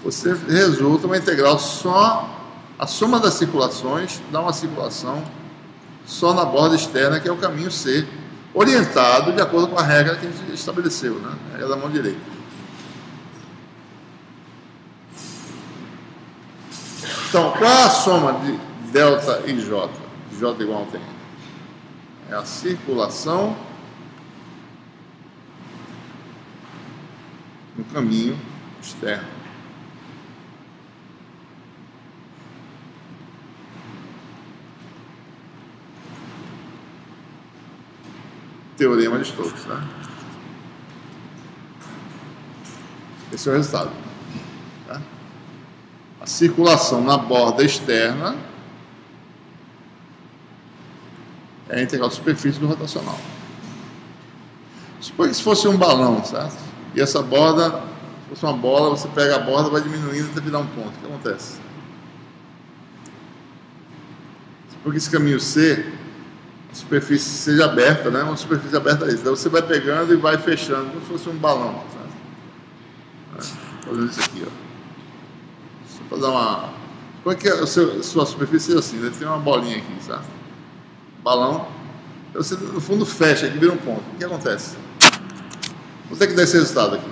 Você resulta uma integral só, a soma das circulações dá uma circulação só na borda externa, que é o caminho C, orientado de acordo com a regra que a gente estabeleceu, né? A regra da mão direita. Então, qual é a soma de delta e J? J igual a T. É a circulação no caminho externo. Teorema de Stokes, né? Esse é o resultado. Tá? A circulação na borda externa é a integral de superfície do rotacional. Suponha que se fosse um balão, certo? E essa borda, se fosse uma bola, você pega a borda, vai diminuindo até virar um ponto. O que acontece? Suponha que esse caminho C, a superfície seja aberta, né? Uma superfície aberta é isso. Daí você vai pegando e vai fechando, como se fosse um balão, certo? Fazendo isso aqui, ó. Só para dar uma... Suponha que a sua superfície seja assim, né? Tem uma bolinha aqui, certo? Balão, você no fundo fecha aqui, vira um ponto. O que acontece? Quanto é que dá esse resultado aqui?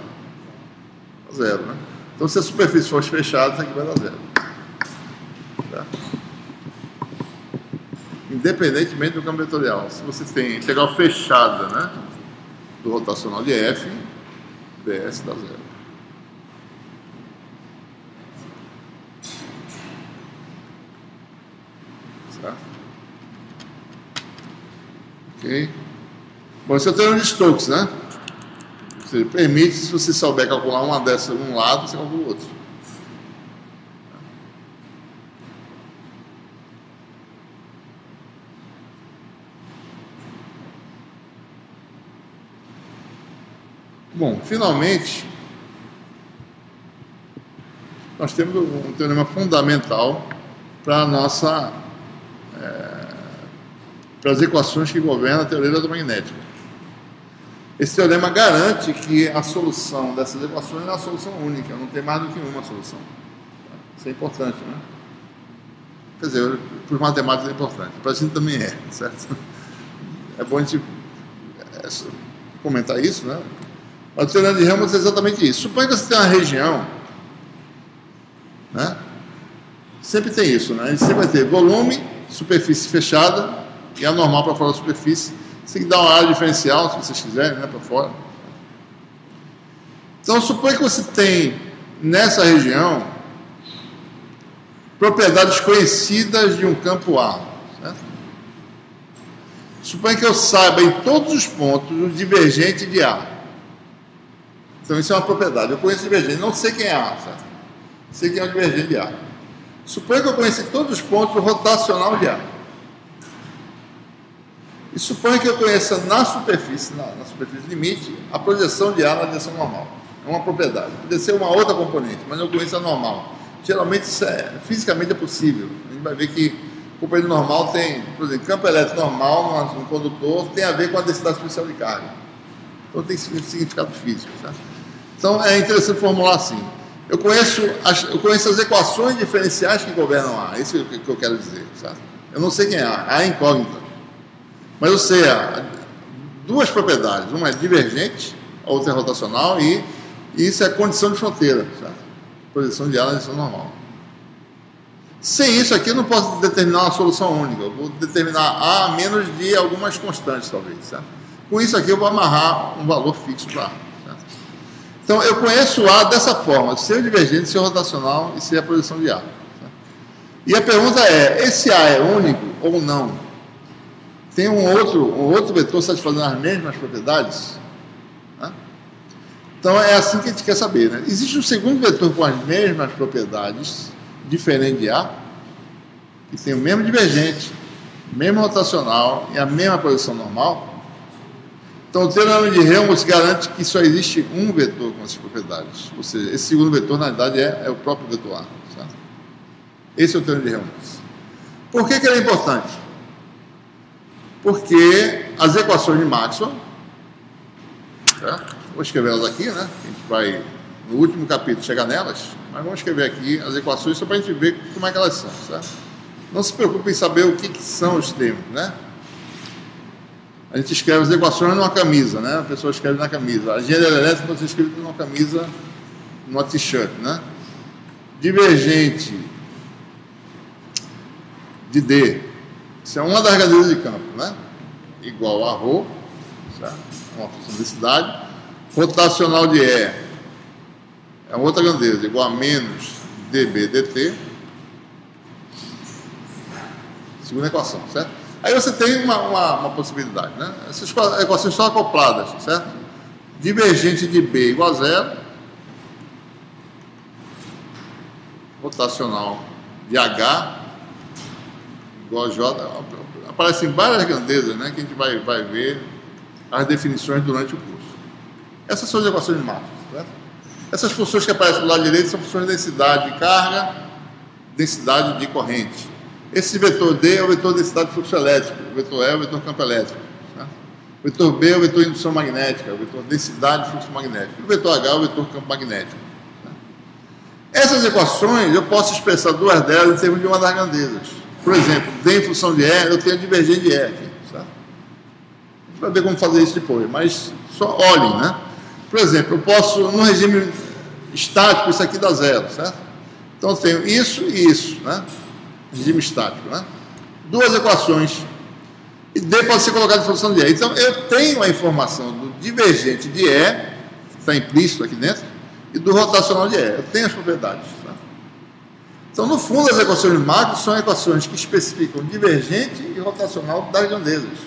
Zero, né? Então, se a superfície for fechada, isso aqui vai dar zero. Tá? Independentemente do campo vetorial, se você tem integral fechada, né, do rotacional de F, ds dá zero. Certo? Ok? Bom, esse é o teorema de Stokes, né? Ou seja, permite, se você souber calcular uma dessas de um lado, você calcula o outro. Bom, finalmente, nós temos um teorema fundamental para a nossa... para as equações que governam a teoria eletromagnética. Esse teorema garante que a solução dessas equações é uma solução única, não tem mais do que uma solução. Isso é importante, né? Quer dizer, para os matemáticos é importante, para a gente também é, certo? É bom a gente comentar isso, né? Mas o teorema de Helmholtz é exatamente isso. Suponha que você tem uma região, né? Sempre tem isso, né? A gente sempre vai ter volume, superfície fechada, e a normal para fora da superfície. Você tem que dar uma área diferencial, se vocês quiserem, né, para fora. Então, suponha que você tem, nessa região, propriedades conhecidas de um campo A. Certo? Suponha que eu saiba em todos os pontos o divergente de A. Então, isso é uma propriedade. Eu conheço o divergente, não sei quem é A, certo? Sei quem é o divergente de A. Suponha que eu conheço em todos os pontos o rotacional de A. E suponha que eu conheça na superfície limite, a projeção de A na direção normal. É uma propriedade. Poderia ser uma outra componente, mas eu conheço a normal. Geralmente isso fisicamente é possível. A gente vai ver que o componente normal tem, por exemplo, campo elétrico normal no condutor tem a ver com a densidade superficial de carga. Então tem significado físico. Certo? Então é interessante formular assim. Eu conheço as equações diferenciais que governam A. Isso é o que eu quero dizer. Certo? Eu não sei quem é A. A é incógnita. Mas eu sei duas propriedades, uma é divergente, a outra é rotacional, e isso é condição de fronteira, certo? Projeção de A na direção normal. Sem isso aqui eu não posso determinar uma solução única, eu vou determinar A menos de algumas constantes, talvez, certo? Com isso aqui eu vou amarrar um valor fixo para A, certo? Então eu conheço A dessa forma, ser o divergente, ser o rotacional e ser a projeção de A. Certo? E a pergunta é, esse A é único ou não? Tem um outro vetor satisfazendo as mesmas propriedades? Né? Então é assim que a gente quer saber. Né? Existe um segundo vetor com as mesmas propriedades, diferente de A, que tem o mesmo divergente, mesmo rotacional e a mesma projeção normal. Então o teorema de Helmholtz garante que só existe um vetor com essas propriedades. Ou seja, esse segundo vetor, na verdade, é o próprio vetor A. Certo? Esse é o teorema de Helmholtz. Por que ele é importante? Porque as equações de Maxwell, certo? Vou escrever elas aqui, né? A gente vai, no último capítulo, chegar nelas, mas vamos escrever aqui as equações só para a gente ver como é que elas são, certo? Não se preocupe em saber o que são os termos, né? A gente escreve as equações numa camisa, né? A pessoa escreve na camisa. A engenharia elétrica você escreve numa camisa, numa t-shirt, né? Divergente de D, isso é uma das grandezas de campo, né? Igual a ρ, certo? Uma função de densidade. Rotacional de E é outra grandeza, igual a menos dB dt. Segunda equação, certo? Aí você tem uma possibilidade, né? Essas equações são acopladas, certo? Divergente de B igual a zero. Rotacional de H igual a J. Aparecem várias grandezas, né? Que a gente vai ver as definições durante o curso. Essas são as equações de Maxwell, certo? Essas funções que aparecem do lado direito são funções de densidade de carga, densidade de corrente. Esse vetor D é o vetor de densidade de fluxo elétrico, o vetor E é o vetor campo elétrico, certo? O vetor B é o vetor de indução magnética, o vetor de densidade de fluxo magnético. E o vetor H é o vetor campo magnético. Certo? Essas equações eu posso expressar duas delas em termos de uma das grandezas. Por exemplo, D em função de E, eu tenho a divergente de E aqui, certo? A gente vai ver como fazer isso depois, mas só olhem, né? Por exemplo, eu posso, num regime estático, isso aqui dá zero, certo? Então eu tenho isso e isso, né? Regime estático, né? Duas equações. E D pode ser colocado em função de E. Então eu tenho a informação do divergente de E, que está implícito aqui dentro, e do rotacional de E. Eu tenho as propriedades. Tá? Então, no fundo, as equações de Maxwell são equações que especificam divergente e rotacional das grandezas.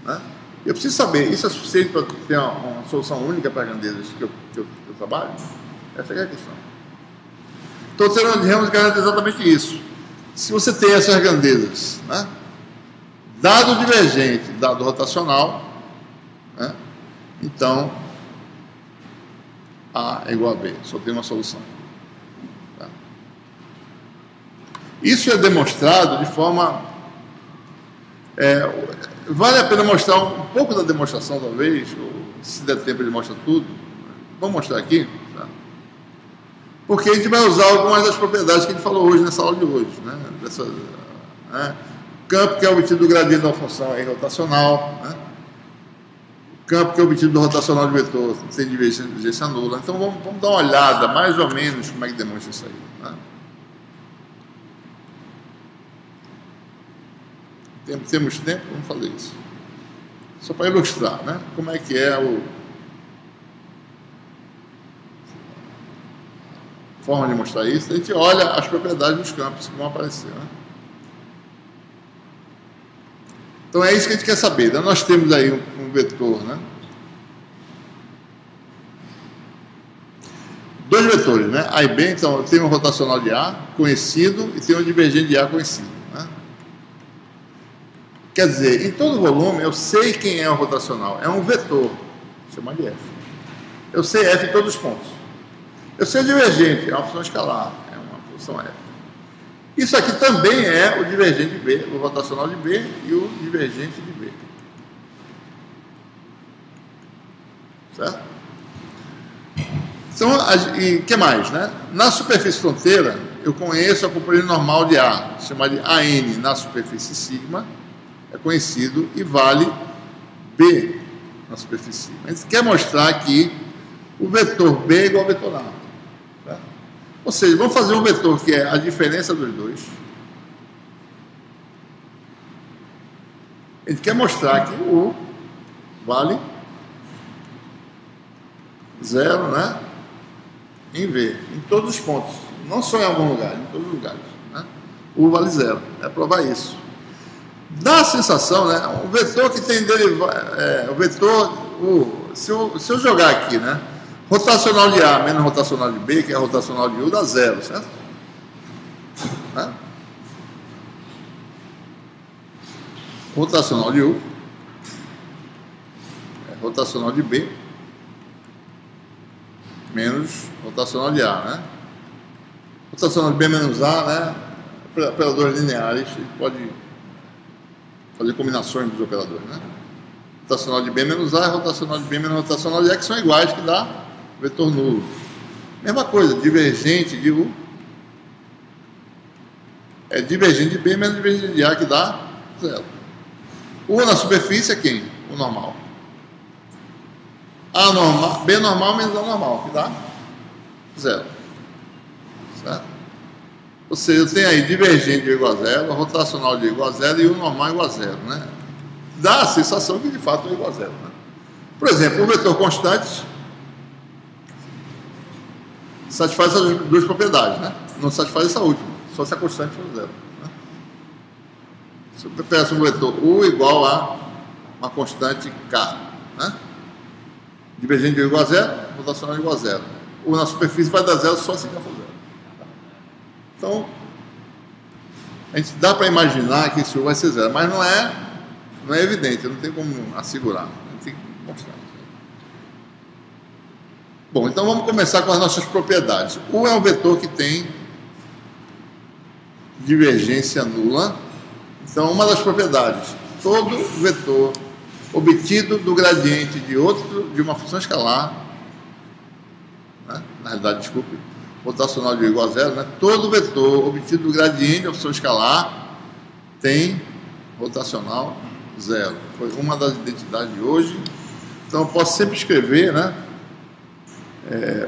Né? Eu preciso saber, isso é suficiente para ter uma solução única para as grandezas que eu trabalho? Essa é a questão. Então, o teorema de Helmholtz garante exatamente isso. Se você tem essas grandezas, né? Dado divergente, dado rotacional, né? Então, A é igual a B. Só tem uma solução. Tá? Isso é demonstrado de forma... vale a pena mostrar um pouco da demonstração, talvez, ou se der tempo de mostrar tudo. Vamos mostrar aqui, tá? Porque a gente vai usar algumas das propriedades que a gente falou hoje, nessa aula de hoje, né? Campo que é obtido do gradiente da função é rotacional, né? Campo que é obtido do rotacional de vetor tem divergência nula. Então vamos dar uma olhada, mais ou menos, como é que demonstra isso aí, né? Temos tempo? Vamos fazer isso. Só para ilustrar, né? Como é que é a forma de mostrar isso. A gente olha as propriedades dos campos que vão aparecer, né? Então é isso que a gente quer saber. Né? Nós temos aí um vetor, né? Dois vetores, né? A e B. Então eu tenho um rotacional de A conhecido e tenho um divergente de A conhecido. Né? Quer dizer, em todo volume eu sei quem é o rotacional. É um vetor, chamado de F. Eu sei F em todos os pontos. Eu sei o divergente, é uma função escalar, é uma função F. Isso aqui também é o divergente de B, o rotacional de B e o divergente de B. Certo? Então, e o que mais, né? Na superfície fronteira, eu conheço a componente normal de A, chamada de AN na superfície sigma, é conhecido e vale B na superfície sigma. A gente quer mostrar que o vetor B é igual ao vetor A. Ou seja, vamos fazer um vetor que é a diferença dos dois. A gente quer mostrar que o vale 0, né? Em V, em todos os pontos. Não só em algum lugar, em todos os lugares. Né? U vale 0. É provar isso. Dá a sensação, né? O vetor que tem derivado. O vetor. Se eu jogar aqui, né? Rotacional de A menos rotacional de B, que é rotacional de U, dá 0, certo? Né? Rotacional de U é rotacional de B menos rotacional de A, né? Rotacional de B menos A, né? Operadores lineares, pode fazer combinações dos operadores, né? Rotacional de B menos A, rotacional de B menos rotacional de A, que são iguais, que dá vetor nulo. Mesma coisa, divergente de U é divergente de B menos divergente de A, que dá zero. U na superfície é quem? O normal. A normal, B normal menos A normal, que dá zero. Certo? Ou seja, eu tenho aí divergente de igual a zero, rotacional de igual a zero e U normal igual a zero, né? Dá a sensação que de fato é igual a zero, né? Por exemplo, o vetor constante satisfaz essas duas propriedades, né? Não satisfaz essa última, só se a constante for zero, né? Se eu peço um vetor U igual a uma constante K, né? Divergente de igual a zero, rotacional de igual a zero. U na superfície vai dar zero só se K for zero. Então, a gente dá para imaginar que esse U vai ser zero, mas não é evidente, não tem como assegurar, a gente tem que mostrar. Bom, então vamos começar com as nossas propriedades. U é um vetor que tem divergência nula. Então, uma das propriedades, todo vetor obtido do gradiente de uma função escalar, né? Na realidade, desculpe, rotacional de igual a zero, né? Todo vetor obtido do gradiente de uma função escalar tem rotacional zero. Foi uma das identidades de hoje. Então, eu posso sempre escrever, né?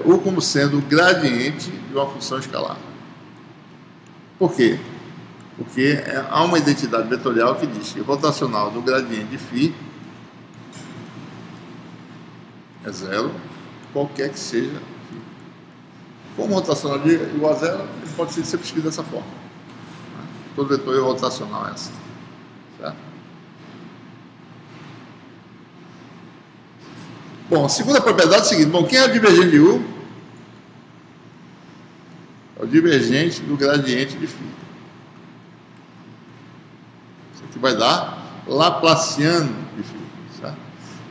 U como sendo o gradiente de uma função escalar. Por quê? Porque há uma identidade vetorial que diz que o rotacional do gradiente de φ é zero, qualquer que seja φ. Como rotacional de igual a zero, ele pode ser sempre escrito dessa forma. Todo vetor é rotacional é assim. Certo? Bom, a segunda propriedade é o seguinte. Bom, quem é o divergente de U? É o divergente do gradiente de φ. Isso aqui vai dar Laplaciano de φ. Certo?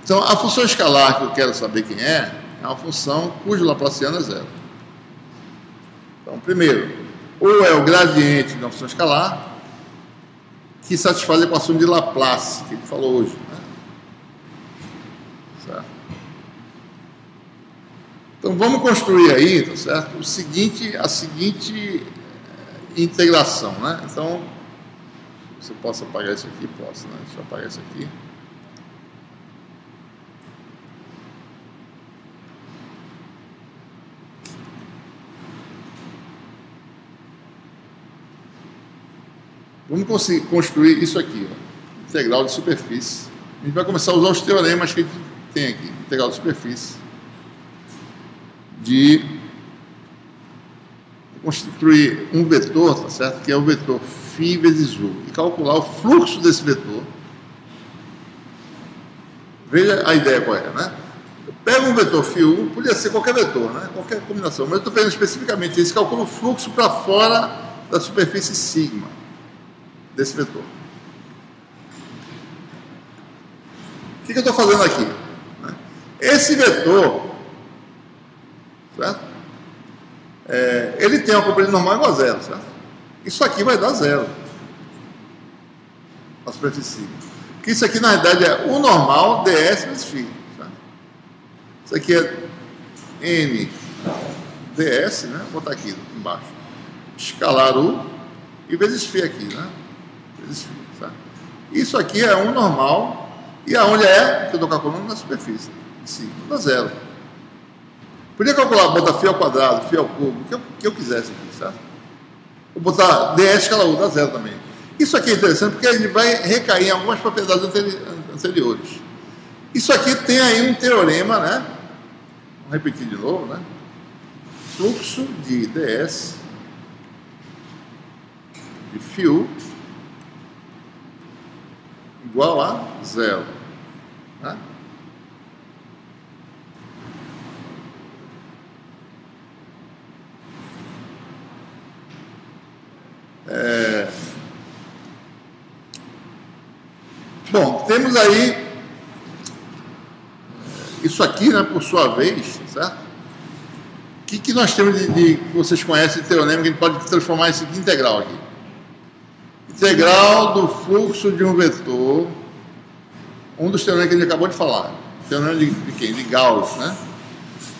Então, a função escalar que eu quero saber quem é uma função cujo Laplaciano é zero. Então, primeiro, U é o gradiente de uma função escalar que satisfaz a equação de Laplace, que ele falou hoje. Né? Certo? Então, vamos construir aí, tá certo? A seguinte integração, né? Então, se eu posso apagar isso aqui, posso, né? Deixa eu apagar isso aqui. Vamos construir isso aqui, ó, integral de superfície. A gente vai começar a usar os teoremas que a gente tem aqui. Integral de superfície de constituir um vetor, tá certo? Que é o vetor φ vezes U. E calcular o fluxo desse vetor. Veja a ideia qual é, né? Eu pego um vetor φ, podia ser qualquer vetor, né? Qualquer combinação. Mas eu estou pegando especificamente isso. Calculo o fluxo para fora da superfície sigma desse vetor. O que eu estou fazendo aqui? Esse vetor, certo? Ele tem uma propriedade normal igual a zero, certo? Isso aqui vai dar zero na superfície sigma. Que isso aqui, na verdade, é o normal ds vezes φ. Certo? Isso aqui é n ds, né? Vou botar aqui embaixo. Escalar U e vezes φ aqui, né? Certo? Isso aqui é um normal, e aonde é que eu estou calculando? Na superfície, sim, dá zero. Podia calcular, botar φ ao quadrado, φ ao cubo, o que eu quisesse aqui, certo? Vou botar ds escala U, dá zero também. Isso aqui é interessante porque ele vai recair em algumas propriedades anteriores. Isso aqui tem aí um teorema, né? Vamos repetir de novo, né? Fluxo de ds de φ igual a zero. Né? Bom, temos aí isso aqui, né, por sua vez, certo? O que nós temos que vocês conhecem de teorema que a gente pode transformar isso em integral aqui? Integral do fluxo de um vetor, um dos teoremas que a gente acabou de falar, teorema de quem? De Gauss, né?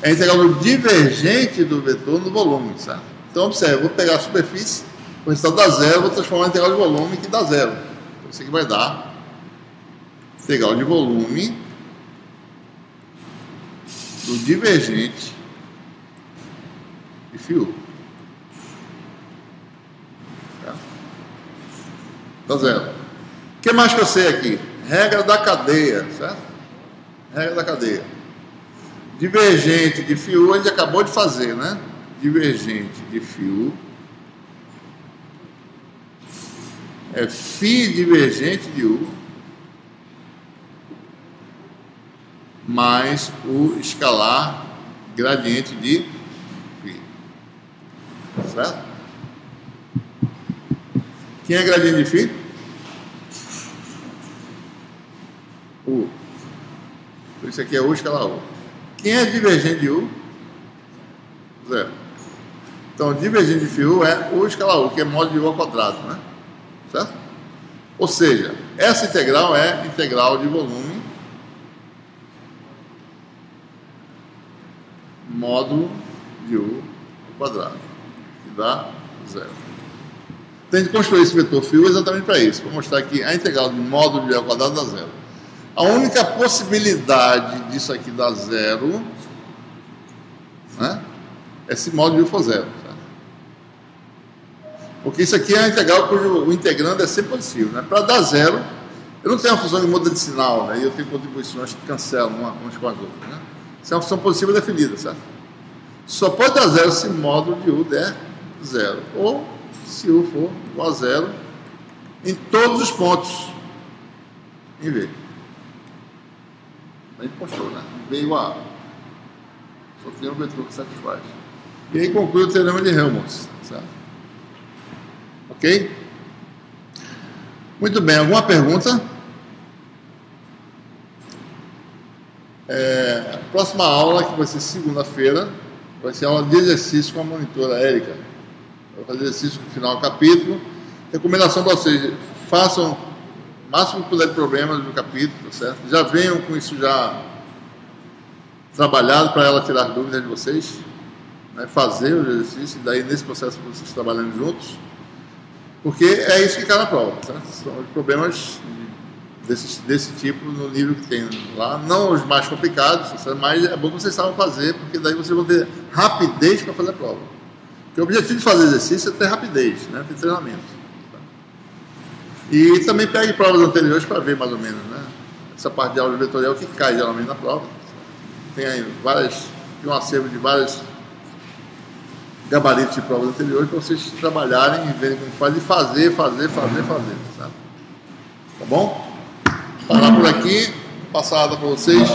É a integral do divergente do vetor no volume, certo? Então, observe, eu vou pegar a superfície, o resultado dá zero, vou transformar em integral de volume, que dá zero. Então, isso aqui vai dar integral de volume do divergente de fio. Dá zero. O que mais que eu sei aqui? Regra da cadeia, certo? Regra da cadeia. Divergente de fio, a gente acabou de fazer, né? Divergente de fio é φ divergente de U mais o escalar gradiente de φ. Certo? Quem é gradiente de φ? U. Então, isso aqui é U escalar U. Quem é divergente de U? Zero. Então, divergente de φ é U escalar U, que é módulo de U ao quadrado, né? Certo? Ou seja, essa integral é integral de volume módulo de U ao quadrado, que dá zero. Tem que construir esse vetor φ exatamente para isso, para mostrar que a integral de módulo de U ao quadrado dá zero. A única possibilidade disso aqui dar zero, né, é se módulo de U for zero. Certo? Porque isso aqui é a integral cujo o integrando é sempre positivo. Né? Para dar zero, eu não tenho uma função de muda de sinal, né, e eu tenho contribuições que cancelam umas com as outras. Né? Isso é uma função positiva definida, certo? Só pode dar zero se módulo de U der zero. Ou se U for igual a zero em todos os pontos em V. A gente mostrou, né? V igual a A. Só tem um vetor que satisfaz. E aí conclui o teorema de Helmholtz. Certo? Ok? Muito bem. Alguma pergunta? A próxima aula, que vai ser segunda-feira, vai ser aula de exercício com a monitora Érica. Vai fazer exercício no final do capítulo. Recomendação para vocês: façam o máximo que puder de problemas no capítulo, tá certo? Já venham com isso já trabalhado para ela tirar dúvidas de vocês, né? Fazer o exercício, e daí nesse processo vocês trabalhando juntos, porque é isso que cai na prova, certo? São os problemas desse tipo no nível que tem lá, não os mais complicados, certo? Mas é bom que vocês saibam fazer, porque daí vocês vão ter rapidez para fazer a prova. Porque o objetivo de fazer exercício é ter rapidez, né? Ter treinamento. E também pegue provas anteriores para ver mais ou menos, né? Essa parte de álgebra vetorial que cai geralmente na prova. Tem aí um acervo de vários gabaritos de provas anteriores para vocês trabalharem e verem como faz e fazer, sabe? Tá bom? Parar por aqui, passada para vocês.